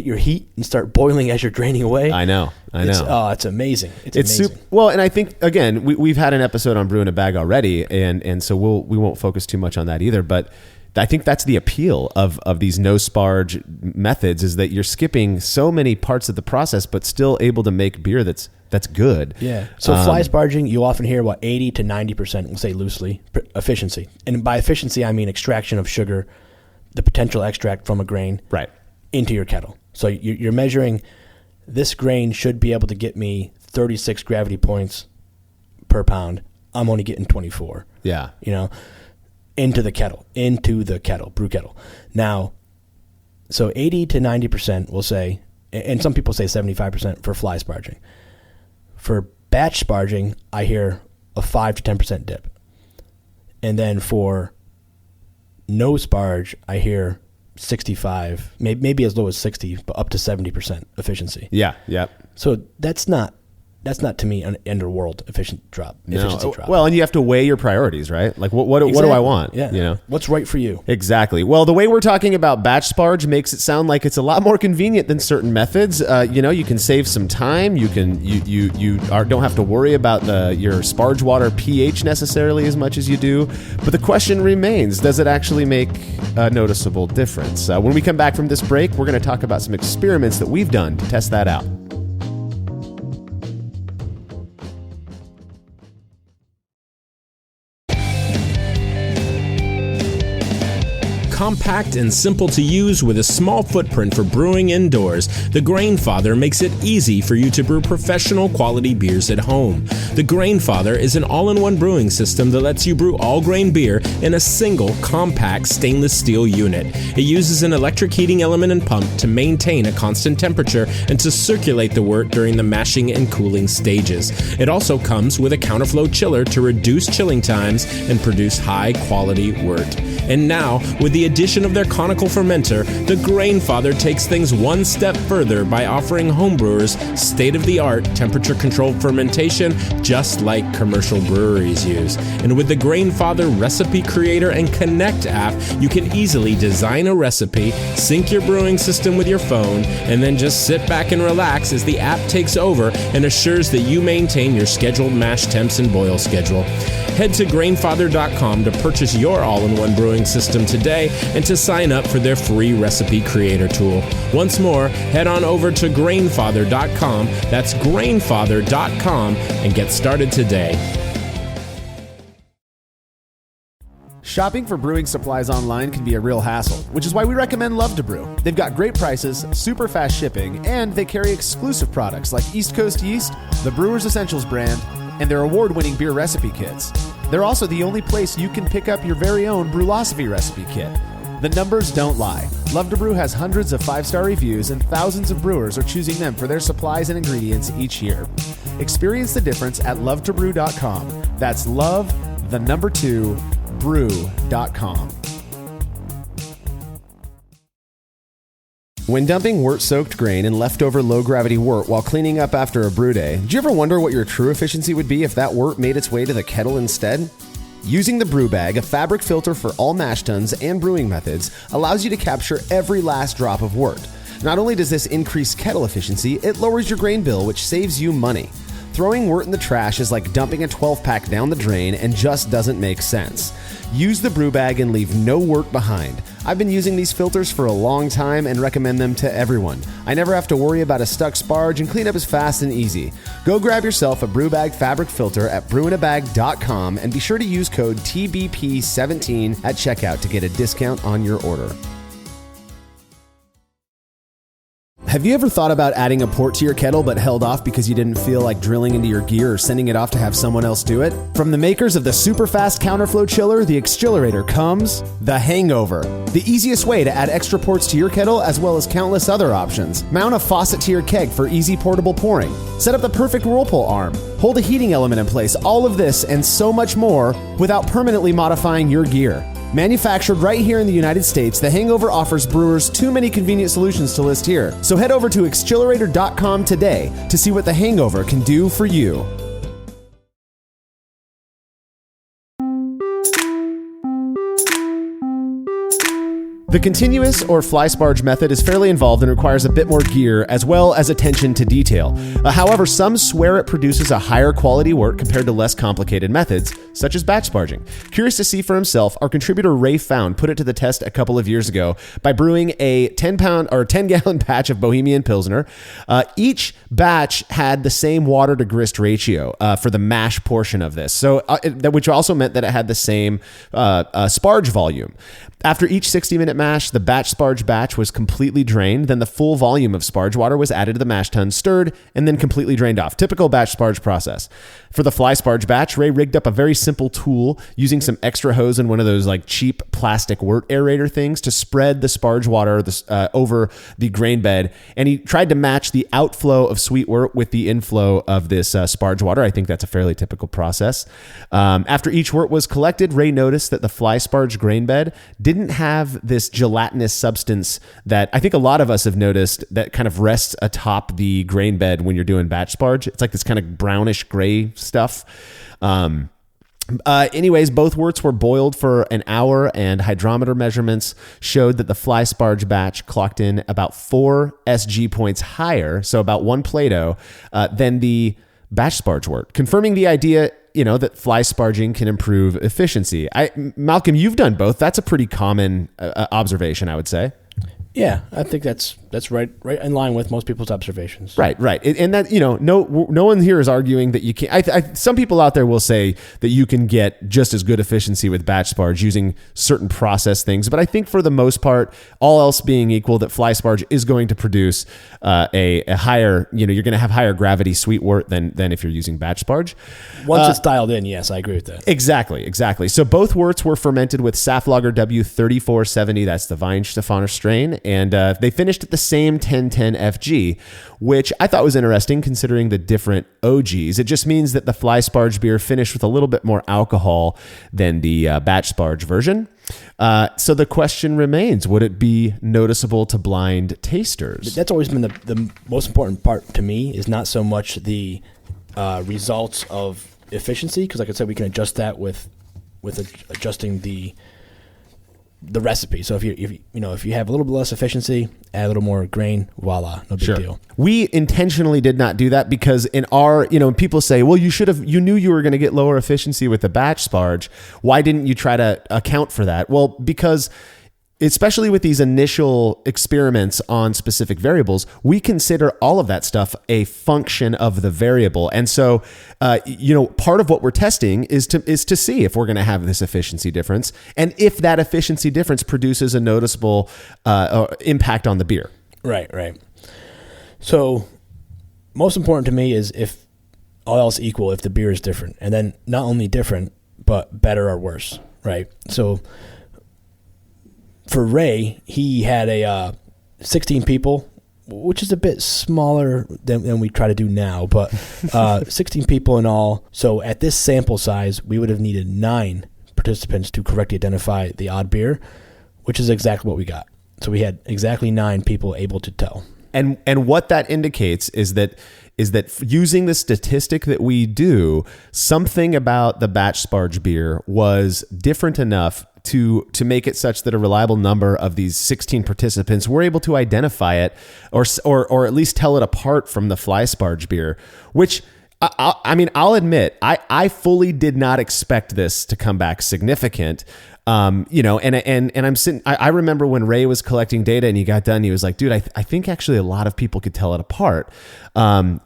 your heat and start boiling as you're draining away. I know. It's amazing. It's amazing. Well, and I think, again, we've had an episode on brewing a bag already, and so we won't focus too much on that either, but I think that's the appeal of these no sparge methods, is that you're skipping so many parts of the process, but still able to make beer that's good. Yeah. So fly sparging, you often hear about 80 to 90%, we'll say loosely, efficiency. And by efficiency, I mean extraction of sugar, the potential extract from a grain, right, into your kettle. So you're measuring, this grain should be able to get me 36 gravity points per pound. I'm only getting 24. Yeah. Into the kettle, brew kettle. Now, so 80 to 90%, we'll say, and some people say 75% for fly sparging. For batch sparging, I hear a 5 to 10% dip. And then for no sparge, I hear 65, maybe as low as 60, but up to 70% efficiency. Yeah, yeah. So that's not to me an underworld efficiency drop. Well, and you have to weigh your priorities, right? Like what Exactly. do I want? Yeah. What's right for you? Exactly. Well, the way we're talking about batch sparge makes it sound like it's a lot more convenient than certain methods. You can save some time. You don't have to worry about your sparge water pH necessarily as much as you do. But the question remains, does it actually make a noticeable difference? When we come back from this break, we're going to talk about some experiments that we've done to test that out. Compact and simple to use with a small footprint for brewing indoors, the Grainfather makes it easy for you to brew professional quality beers at home. The Grainfather is an all-in-one brewing system that lets you brew all grain beer in a single compact stainless steel unit. It uses an electric heating element and pump to maintain a constant temperature and to circulate the wort during the mashing and cooling stages. It also comes with a counterflow chiller to reduce chilling times and produce high-quality wort. And now, with the addition of their conical fermenter, the Grainfather takes things one step further by offering homebrewers state-of-the-art temperature-controlled fermentation just like commercial breweries use. And with the Grainfather Recipe Creator and Connect app, you can easily design a recipe, sync your brewing system with your phone, and then just sit back and relax as the app takes over and assures that you maintain your scheduled mash temps and boil schedule. Head to Grainfather.com to purchase your all-in-one brewing system today and to sign up for their free recipe creator tool. Once more, head on over to Grainfather.com, that's Grainfather.com, and get started today. Shopping for brewing supplies online can be a real hassle, which is why we recommend Love to Brew. They've got great prices, super fast shipping, and they carry exclusive products like East Coast Yeast, the Brewers Essentials brand, and their award-winning beer recipe kits. They're also the only place you can pick up your very own Brewlosophy recipe kit. The numbers don't lie. Love to Brew has hundreds of 5-star reviews, and thousands of brewers are choosing them for their supplies and ingredients each year. Experience the difference at lovetobrew.com. That's love, the number 2, brew.com. When dumping wort-soaked grain in leftover low-gravity wort while cleaning up after a brew day, do you ever wonder what your true efficiency would be if that wort made its way to the kettle instead? Using the brew bag, a fabric filter for all mash tuns and brewing methods, allows you to capture every last drop of wort. Not only does this increase kettle efficiency, it lowers your grain bill, which saves you money. Throwing wort in the trash is like dumping a 12-pack down the drain and just doesn't make sense. Use the brew bag and leave no wort behind. I've been using these filters for a long time and recommend them to everyone. I never have to worry about a stuck sparge and cleanup is fast and easy. Go grab yourself a brew bag fabric filter at brewinabag.com and be sure to use code TBP17 at checkout to get a discount on your order. Have you ever thought about adding a port to your kettle but held off because you didn't feel like drilling into your gear or sending it off to have someone else do it? From the makers of the super fast counterflow chiller, the exGEERimator, comes the Hangover, the easiest way to add extra ports to your kettle as well as countless other options. Mount a faucet to your keg for easy portable pouring. Set up the perfect whirlpool arm. Hold a heating element in place. All of this and so much more without permanently modifying your gear. Manufactured right here in the United States, the Hangover offers brewers too many convenient solutions to list here. So head over to exGEERimator.com today to see what the Hangover can do for you. The continuous or fly sparge method is fairly involved and requires a bit more gear as well as attention to detail. However, some swear it produces a higher quality wort compared to less complicated methods, such as batch sparging. Curious to see for himself, our contributor Ray Found put it to the test a couple of years ago by brewing a 10-gallon batch of Bohemian Pilsner. Each batch had the same water to grist ratio for the mash portion of this, so which also meant that it had the same sparge volume. After each 60-minute mash, the batch sparge batch was completely drained. Then the full volume of sparge water was added to the mash tun, stirred, and then completely drained off. Typical batch sparge process. For the fly sparge batch, Ray rigged up a very simple tool using some extra hose and one of those like cheap plastic wort aerator things to spread the sparge water over the grain bed. And he tried to match the outflow of sweet wort with the inflow of this sparge water. I think that's a fairly typical process. After each wort was collected, Ray noticed that the fly sparge grain bed didn't have this gelatinous substance that I think a lot of us have noticed that kind of rests atop the grain bed when you're doing batch sparge. It's like this kind of brownish gray stuff. Anyways, both worts were boiled for an hour and hydrometer measurements showed that the fly sparge batch clocked in about 4 SG points higher, so about 1 Plato, than the batch sparge wort, confirming the idea that fly sparging can improve efficiency. Malcolm, you've done both. That's a pretty common observation, I would say. Yeah, I think that's right in line with most people's observations. Right. And that, no one here is arguing that you can't. Some people out there will say that you can get just as good efficiency with batch sparge using certain process things. But I think for the most part, all else being equal, that fly sparge is going to produce a higher, you're going to have higher gravity sweet wort than if you're using batch sparge. Once it's dialed in, yes, I agree with that. Exactly. So both worts were fermented with Saflager W3470. That's the Weihenstephaner strain. And they finished at the same 1010 FG, which I thought was interesting considering the different OGs. It just means that the fly sparge beer finished with a little bit more alcohol than the batch sparge version. So the question remains, would it be noticeable to blind tasters? That's always been the most important part to me, is not so much the results of efficiency, because like I said, we can adjust that with adjusting the recipe. So if you have a little bit less efficiency, add a little more grain, voila, no big deal. We intentionally did not do that because in our, people say, well, you knew you were going to get lower efficiency with the batch sparge. Why didn't you try to account for that? Well, because especially with these initial experiments on specific variables, we consider all of that stuff a function of the variable. And so, part of what we're testing is to see if we're going to have this efficiency difference and if that efficiency difference produces a noticeable impact on the beer. Right. So most important to me is if all else equal, if the beer is different, and then not only different, but better or worse, right? So for Ray, he had 16 people, which is a bit smaller than we try to do now, but 16 people in all. So at this sample size, we would have needed 9 participants to correctly identify the odd beer, which is exactly what we got. So we had exactly 9 people able to tell. And what that indicates is that using the statistic that we do, something about the batch Sparge beer was different enough to make it such that a reliable number of these 16 participants were able to identify it or at least tell it apart from the Fly Sparge beer, which I mean, I'll admit, I fully did not expect this to come back significant. You know, and I'm sitting, I remember when Ray was collecting data and he got done, he was like, dude, I think actually a lot of people could tell it apart.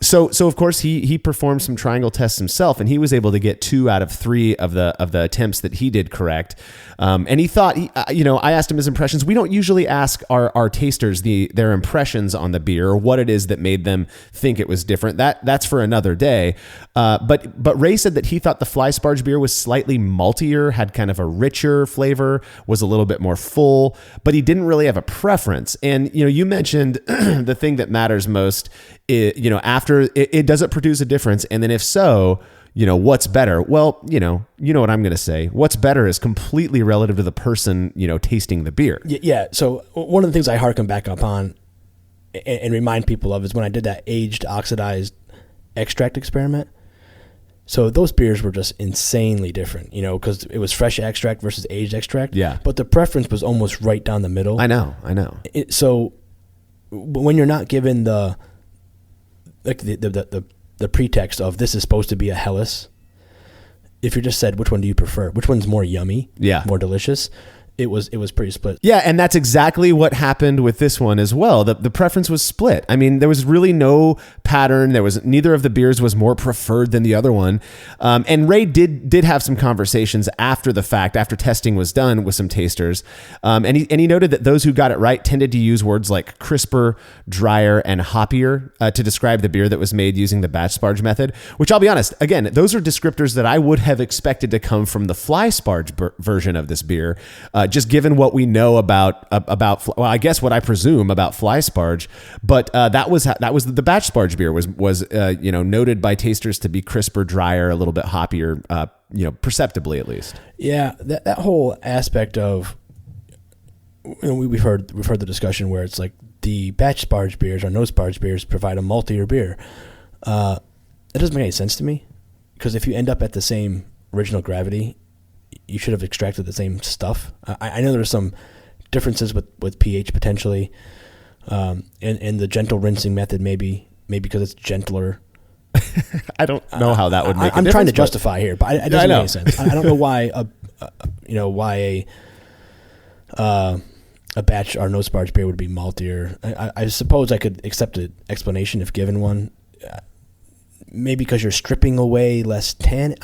So of course he performed some triangle tests himself, and he was able to get 2 out of 3 of the attempts that he did correct. And he thought, I asked him his impressions. We don't usually ask our tasters their impressions on the beer or what it is that made them think it was different. That's for another day. But Ray said that he thought the Fly Sparge beer was slightly maltier, had kind of a richer flavor, was a little bit more full, but he didn't really have a preference. And, you mentioned the thing that matters most is, after it does it produce a difference? And then if so, what's better? Well, you know what I'm going to say. What's better is completely relative to the person, tasting the beer. Yeah. So one of the things I harken back upon and remind people of is when I did that aged oxidized extract experiment. So those beers were just insanely different, because it was fresh extract versus aged extract. Yeah. But the preference was almost right down the middle. I know. So when you're not given the pretext of this is supposed to be a Helles, if you're just said, which one do you prefer? Which one's more yummy? Yeah. More delicious? It was pretty split. Yeah, and that's exactly what happened with this one as well. The preference was split. I mean, there was really no pattern. Neither of the beers was more preferred than the other one. And Ray did have some conversations after the fact, after testing was done with some tasters. And he noted that those who got it right tended to use words like crisper, drier, and hoppier to describe the beer that was made using the batch Sparge method, which I'll be honest, again, those are descriptors that I would have expected to come from the Fly Sparge version of this beer. Just given what we know about, well, I guess what I presume about Fly Sparge, but that was the batch Sparge beer was noted by tasters to be crisper, drier, a little bit hoppier, perceptibly at least. Yeah, that whole aspect of, we've heard the discussion where it's like the batch Sparge beers or no Sparge beers provide a maltier beer. It doesn't make any sense to me, because if you end up at the same original gravity, you should have extracted the same stuff. I know there's some differences with pH potentially, and the gentle rinsing method maybe because it's gentler. I don't know how that would make a difference. I'm trying to justify here, but it doesn't make any sense. I don't know why a batch or no Sparge beer would be maltier. I suppose I could accept an explanation if given one. Maybe because you're stripping away less tannin.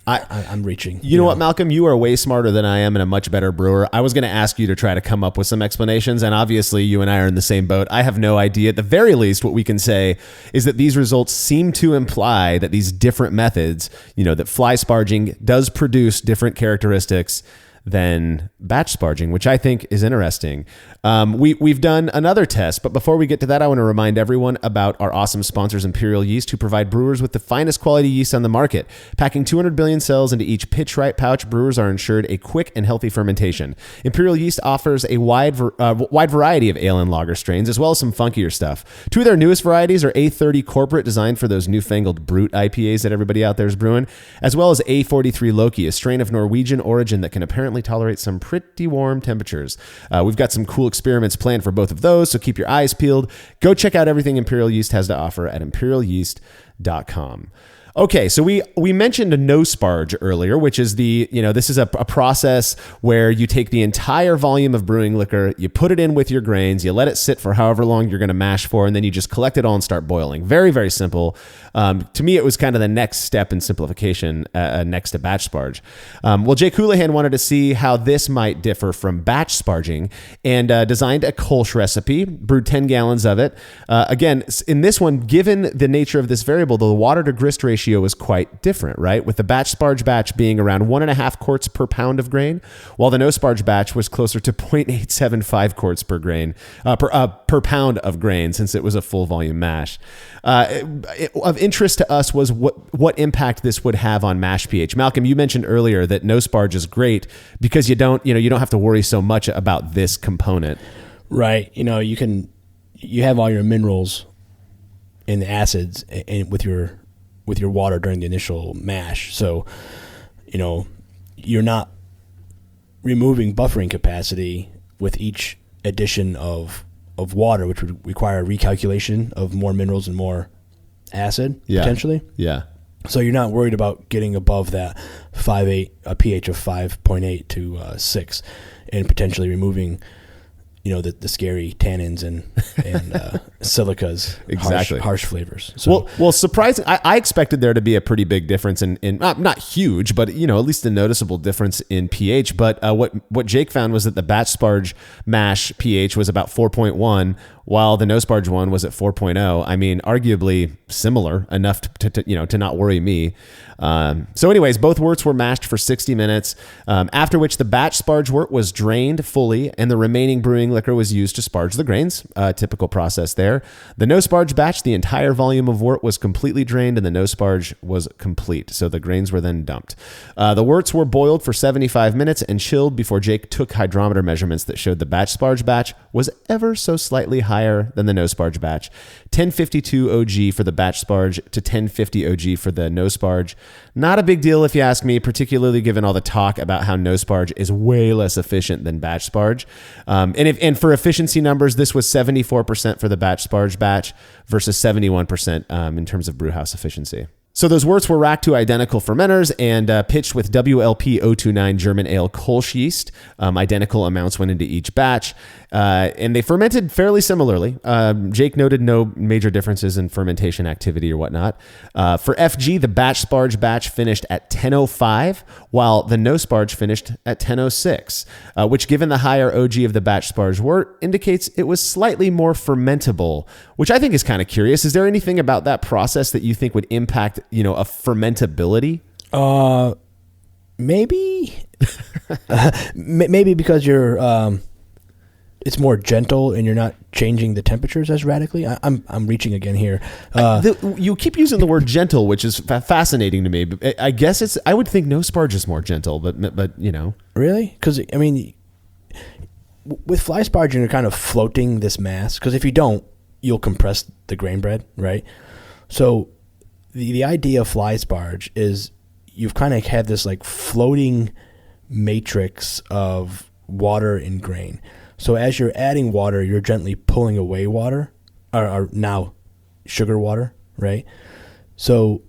I'm reaching. You know what, Malcolm? You are way smarter than I am and a much better brewer. I was going to ask you to try to come up with some explanations, and obviously you and I are in the same boat. I have no idea. At the very least, what we can say is that these results seem to imply that these different methods, that Fly Sparging does produce different characteristics than batch Sparging, which I think is interesting. We've done another test, but before we get to that, I want to remind everyone about our awesome sponsors, Imperial Yeast, who provide brewers with the finest quality yeast on the market. Packing 200 billion cells into each pitch-right pouch, brewers are ensured a quick and healthy fermentation. Imperial Yeast offers a wide variety of ale and lager strains, as well as some funkier stuff. 2 of their newest varieties are A30 Corporate, designed for those newfangled brute IPAs that everybody out there is brewing, as well as A43 Loki, a strain of Norwegian origin that can apparently tolerate some pretty warm temperatures. We've got some cool experiments planned for both of those, so keep your eyes peeled. Go check out everything Imperial Yeast has to offer at imperialyeast.com. Okay, so we mentioned a no Sparge earlier, which is this is a process where you take the entire volume of brewing liquor, you put it in with your grains, you let it sit for however long you're going to mash for, and then you just collect it all and start boiling. Very, very simple. To me, it was kind of the next step in simplification next to batch Sparge. Well, Jake Houlihan wanted to see how this might differ from batch Sparging and designed a Kolsch recipe, brewed 10 gallons of it. Again, in this one, given the nature of this variable, the water to grist ratio was quite different, right? With the batch Sparge batch being around 1.5 quarts per pound of grain, while the no Sparge batch was closer to 0.875 quarts per grain per pound of grain, since it was a full volume mash. Of interest to us was what impact this would have on mash pH. Malcolm, you mentioned earlier that no Sparge is great because you don't have to worry so much about this component. Right. You can you have all your minerals and the acids with your water during the initial mash. So, you're not removing buffering capacity with each addition of water, which would require recalculation of more minerals and more acid potentially. Yeah. So you're not worried about getting above that 5.8, a pH of 5.8 to 6, and potentially removing, the scary tannins and silicas, Exactly. harsh flavors. So, Well, surprising. I expected there to be a pretty big difference in not huge, but at least a noticeable difference in pH. But what Jake found was that the batch Sparge mash pH was about 4.1, while the no Sparge one was at 4.0. I mean, arguably similar enough to not worry me. So anyways, both worts were mashed for 60 minutes, after which the batch Sparge wort was drained fully and the remaining brewing liquor was used to sparge the grains. Typical process there. The no Sparge batch, the entire volume of wort was completely drained and the no Sparge was complete. So the grains were then dumped. The worts were boiled for 75 minutes and chilled before Jake took hydrometer measurements that showed the batch Sparge batch was ever so slightly higher than the no Sparge batch. 1052 OG for the batch Sparge to 1050 OG for the no Sparge. Not a big deal if you ask me, particularly given all the talk about how no Sparge is way less efficient than batch Sparge. And for efficiency numbers, this was 74% for the batch Sparge batch versus 71% in terms of brewhouse efficiency. So those worts were racked to identical fermenters and pitched with WLP 029 German ale Kolsch yeast. Identical amounts went into each batch, and they fermented fairly similarly. Jake noted no major differences in fermentation activity or whatnot. For FG, the batch Sparge batch finished at 10:05, while the no Sparge finished at 10:06, which, given the higher OG of the batch Sparge wort, indicates it was slightly more fermentable, which I think is kind of curious. Is there anything about that process that you think would impact a fermentability? Maybe, maybe because you're, it's more gentle and you're not changing the temperatures as radically. I'm reaching again here. You keep using the word gentle, which is fascinating to me. I guess I would think no Sparge is more gentle, but Really? Because I mean, with fly sparging, you're kind of floating this mass. Because if you don't, you'll compress the grain bread, right? So the idea of fly sparge is you've kind of had this like floating matrix of water and grain. So as you're adding water, you're gently pulling away water, or now sugar water, right? So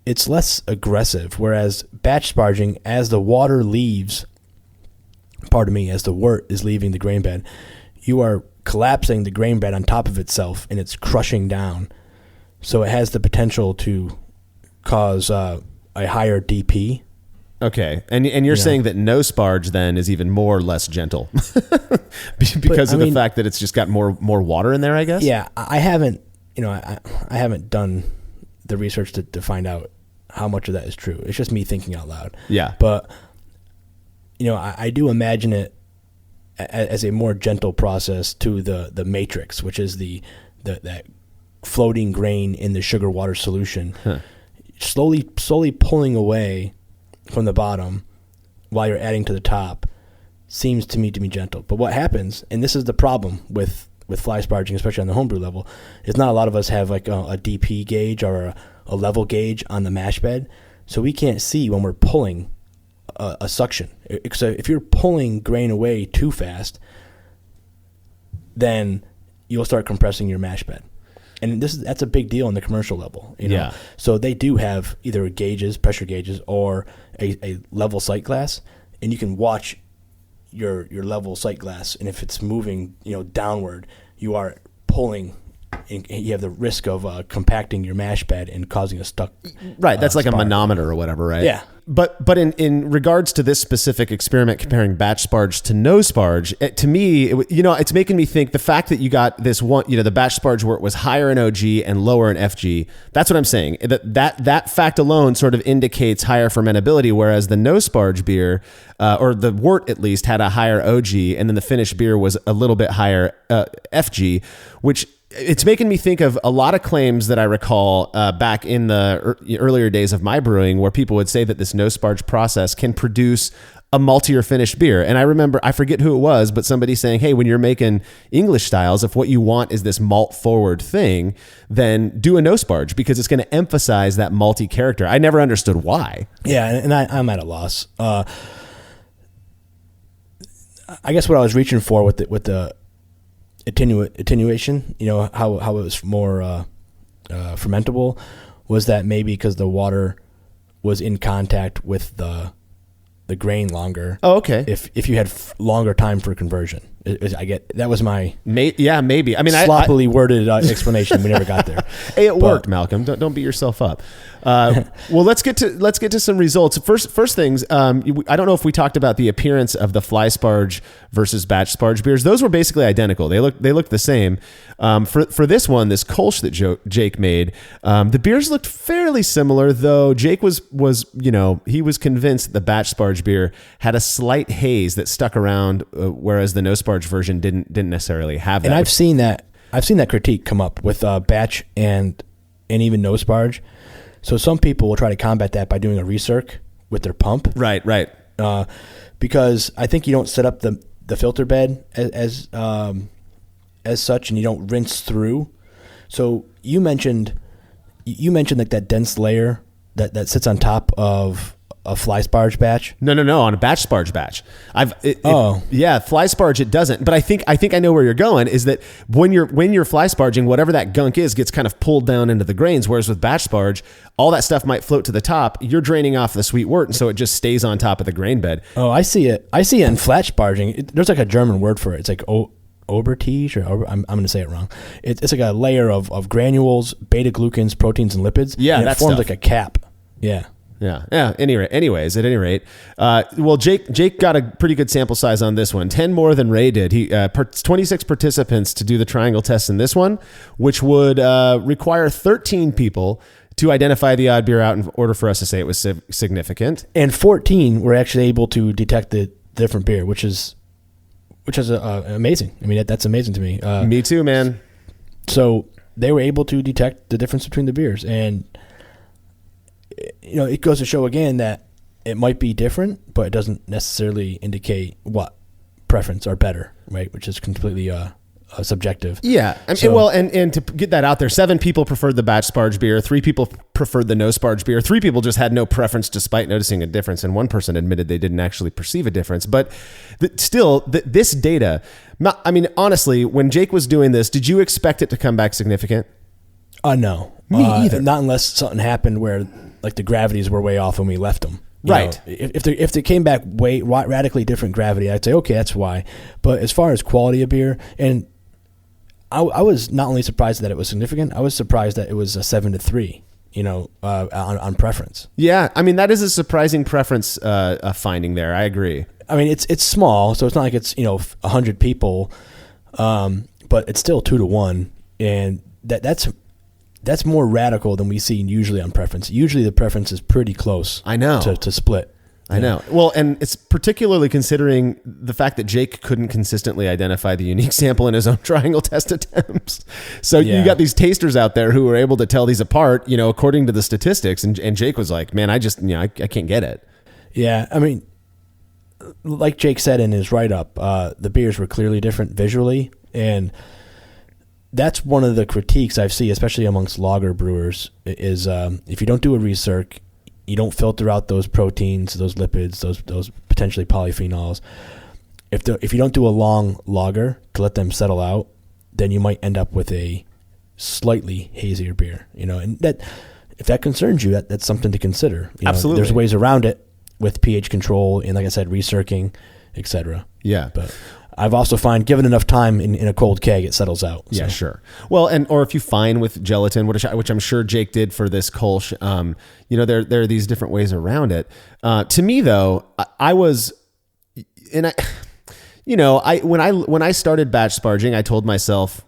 it's less aggressive, whereas batch sparging, as the water leaves, as the wort is leaving the grain bed, you are collapsing the grain bed on top of itself and it's crushing down. So it has the potential to cause a higher DP. Okay, and you're saying that no Sparge then is even more or less gentle because of the fact that it's just got more water in there, I guess. Yeah, I haven't done the research to find out how much of that is true. It's just me thinking out loud. Yeah, but I do imagine it as a more gentle process to the matrix, which is that floating grain in the sugar water solution, slowly pulling away from the bottom while you're adding to the top, seems to me to be gentle. But what happens, and this is the problem with fly sparging, especially on the homebrew level, is not a lot of us have like a DP gauge or a level gauge on the mash bed, so we can't see when we're pulling a suction. So if you're pulling grain away too fast, then you'll start compressing your mash bed. And that's a big deal on the commercial level. Yeah. So they do have either gauges, pressure gauges, or a level sight glass, and you can watch your level sight glass, and if it's moving downward, you are pulling, and you have the risk of compacting your mash bed and causing a stuck. Right, that's like spark. a manometer or whatever, right? Yeah. But in regards to this specific experiment comparing batch Sparge to no Sparge, to me, it's making me think the fact that you got this one, the batch Sparge where it was higher in OG and lower in FG, that's what I'm saying. That fact alone sort of indicates higher fermentability, whereas the no Sparge beer, or the wort at least, had a higher OG, and then the finished beer was a little bit higher FG, which it's making me think of a lot of claims that I recall back in the earlier days of my brewing, where people would say that this no Sparge process can produce a maltier finished beer. And I remember, I forget who it was, but somebody saying, hey, when you're making English styles, if what you want is this malt forward thing, then do a no sparge because it's going to emphasize that malty character. I never understood why. Yeah, and I'm at a loss. I guess what I was reaching for with the attenuation, how it was more fermentable, was that maybe because the water was in contact with the grain longer. Oh, okay. If you had longer time for conversion, I get that was my maybe. I mean, sloppily worded explanation. We never got there. Hey, it worked, Malcolm. Don't beat yourself up. Well, let's get to some results. First things. I don't know if we talked about the appearance of the fly sparge versus batch sparge beers. Those were basically identical. They look the same. For this one, this Kolsch that Jake made, the beers looked fairly similar, though Jake was he was convinced the batch sparge beer had a slight haze that stuck around, whereas the no sparge version didn't necessarily have that. And I've seen that critique come up with batch and even no sparge. So some people will try to combat that by doing a recirc with their pump. Right. Because I think you don't set up the filter bed as such, and you don't rinse through. So you mentioned like that dense layer that sits on top of a fly sparge batch. No, on a batch sparge batch. Fly sparge it doesn't. But I think I know where you're going. Is that when you're fly sparging, whatever that gunk is gets kind of pulled down into the grains. Whereas with batch sparge, all that stuff might float to the top. You're draining off the sweet wort, and so it just stays on top of the grain bed. Oh, I see it. I see it in flat sparging. There's like a German word for it. It's like Obertige, or I'm going to say it wrong. It's like a layer of granules, beta glucans, proteins, and lipids. Yeah, and it forms like a cap. Yeah. Yeah. Anyways, at any rate, well, Jake got a pretty good sample size on this one. 10 more than Ray did. He 26 participants to do the triangle test in this one, which would require 13 people to identify the odd beer out in order for us to say it was significant. And 14 were actually able to detect the different beer, which is amazing. I mean, that's amazing to me. Me too, man. So they were able to detect the difference between the beers, and it goes to show again that it might be different, but it doesn't necessarily indicate what preference are better, right? Which is completely subjective. Yeah. And to get that out there, 7 people preferred the batch sparge beer, 3 people preferred the no sparge beer, 3 people just had no preference despite noticing a difference, and 1 person admitted they didn't actually perceive a difference. But this data, I mean, honestly, when Jake was doing this, did you expect it to come back significant? No. Me either. Not unless something happened where like the gravities were way off when we left them. Right. If they came back way radically different gravity, I'd say, okay, that's why. But as far as quality of beer, and I was not only surprised that it was significant, I was surprised that it was a 7-3, on preference. Yeah. I mean, that is a surprising preference finding there. I agree. I mean, it's small, so it's not like it's 100 people, but it's still 2-1, and that's more radical than we see usually on preference. Usually the preference is pretty close. I know to split. I know. Well, and it's particularly considering the fact that Jake couldn't consistently identify the unique sample in his own triangle test attempts. So you got these tasters out there who were able to tell these apart, according to the statistics. And Jake was like, man, I just, I can't get it. Yeah. I mean, like Jake said in his write-up, the beers were clearly different visually, and that's one of the critiques I see, especially amongst lager brewers, is if you don't do a recirc, you don't filter out those proteins, those lipids, those potentially polyphenols. If you don't do a long lager to let them settle out, then you might end up with a slightly hazier beer. And that, if that concerns you, that's something to consider. Absolutely, there's ways around it with pH control and, like I said, recircing, etc. Yeah, but I've also found given enough time in a cold keg, it settles out. Yeah, sure. Well, or if you fine with gelatin, which I'm sure Jake did for this Kolsch, there are these different ways around it. To me, though, when I started batch sparging, I told myself,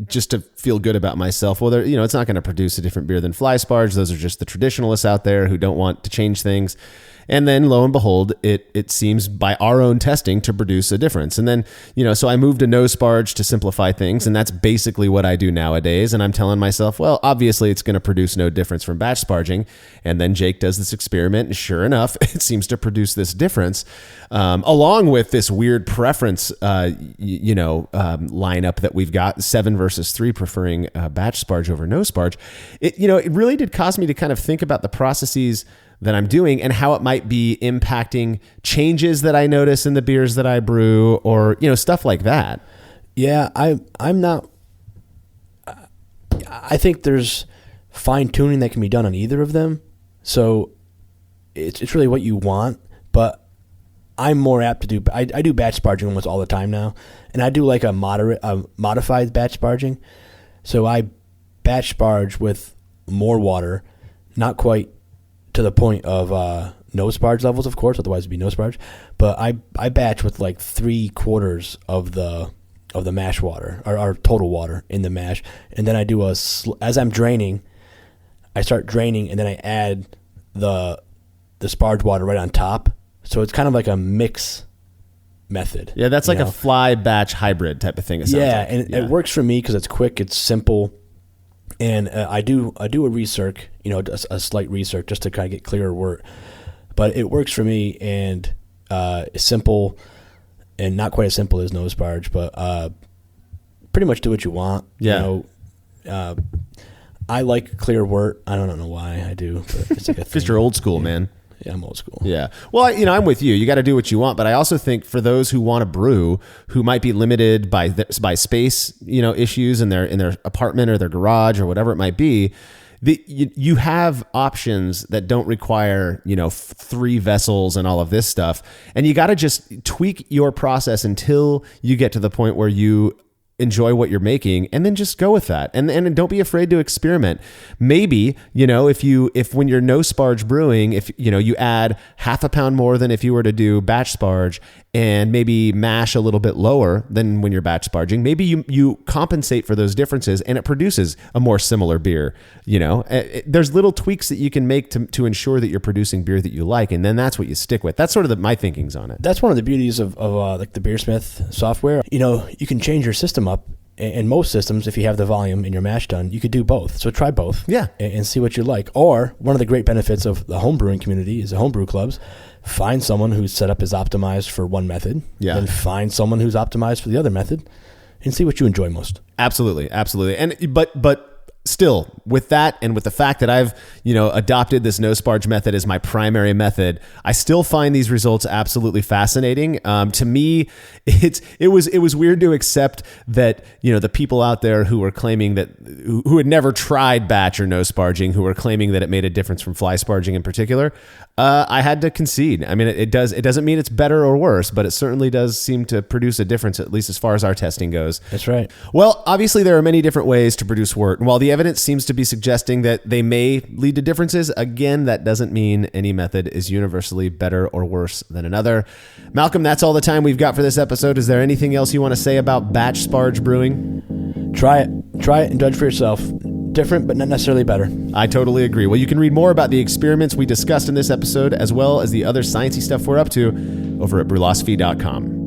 just to feel good about myself, well, it's not going to produce a different beer than fly sparge. Those are just the traditionalists out there who don't want to change things. And then lo and behold, it seems by our own testing to produce a difference. And then, so I moved to no Sparge to simplify things. And that's basically what I do nowadays. And I'm telling myself, well, obviously it's going to produce no difference from batch sparging. And then Jake does this experiment. And sure enough, it seems to produce this difference, along with this weird preference, lineup that we've got, 7 versus 3 preferring batch Sparge over no Sparge. It really did cause me to kind of think about the processes that I'm doing and how it might be impacting changes that I notice in the beers that I brew, or stuff like that. Yeah, I'm not. I think there's fine tuning that can be done on either of them. So it's really what you want, but I'm more apt to do. I do batch sparging almost all the time now, and I do like a modified batch sparging. So I batch sparge with more water, not quite to the point of no Sparge levels, of course, otherwise it'd be no Sparge. But I batch with like 3/4 of the mash water, or total water in the mash, and then I do as I'm draining, I start draining, and then I add the Sparge water right on top. So it's kind of like a mix method. Yeah, that's like a fly batch hybrid type of thing. It sounds like. And it works for me because it's quick, it's simple. And I do a recirc, a slight recirc just to kind of get clearer wort. But it works for me, and it's simple, and not quite as simple as no Sparge, but pretty much do what you want. Yeah. I like clear wort. I don't know why I do, but it's like a thing. Because you're old school, man. Yeah, I'm old school. Yeah. Well, I'm with you. You got to do what you want. But I also think for those who want to brew, who might be limited by space, issues in their apartment or their garage or whatever it might be, you have options that don't require, 3 vessels and all of this stuff. And you got to just tweak your process until you get to the point where you enjoy what you're making, and then just go with that. And don't be afraid to experiment. Maybe, if when you're no Sparge brewing, if, you add 1/2 pound more than if you were to do batch Sparge, and maybe mash a little bit lower than when you're batch sparging, maybe you compensate for those differences and it produces a more similar beer. There's little tweaks that you can make to ensure that you're producing beer that you like, and then that's what you stick with. That's sort of my thinkings on it. That's one of the beauties of like the Beersmith software. You can change your system up. In most systems, if you have the volume and your mash done, you could do both. So try both. Yeah. And see what you like. Or one of the great benefits of the home brewing community is the homebrew clubs. Find someone whose setup is optimized for one method. Yeah. Then find someone who's optimized for the other method, and see what you enjoy most. Absolutely. And but still, with that, and with the fact that I've adopted this no Sparge method as my primary method, I still find these results absolutely fascinating. To me, it was weird to accept that the people out there who were claiming that who had never tried batch or no Sparging, who were claiming that it made a difference from fly Sparging in particular. I had to concede. I mean, it doesn't mean it's better or worse, but it certainly does seem to produce a difference, at least as far as our testing goes. That's right. Well, obviously there are many different ways to produce wort, and while the evidence seems to be suggesting that they may lead to differences, again, that doesn't mean any method is universally better or worse than another. Malcolm, that's all the time we've got for this episode. Is there anything else you want to say about batch Sparge brewing? Try it and judge for yourself. Different, but not necessarily better. I totally agree. Well, you can read more about the experiments we discussed in this episode, as well as the other sciencey stuff we're up to, over at brewlosophy.com.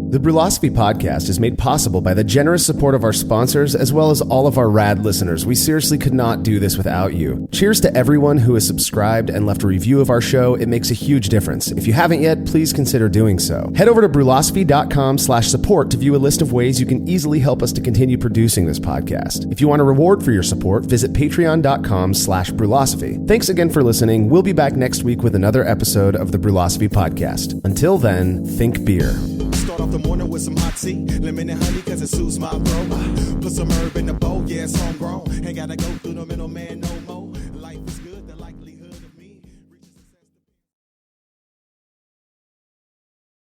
The Brewlosophy podcast is made possible by the generous support of our sponsors, as well as all of our rad listeners. We seriously could not do this without you. Cheers to everyone who has subscribed and left a review of our show. It makes a huge difference. If you haven't yet, please consider doing so. Head over to brewlosophy.com/support to view a list of ways you can easily help us to continue producing this podcast. If you want a reward for your support, visit patreon.com/brewlosophy. Thanks again for listening. We'll be back next week with another episode of the Brewlosophy podcast. Until then, think beer. Start off the morning with some hot tea, lemon and honey cause it soothes my throat. Put some herb in the bowl, yeah, it's homegrown. Ain't gotta go through the middleman no more.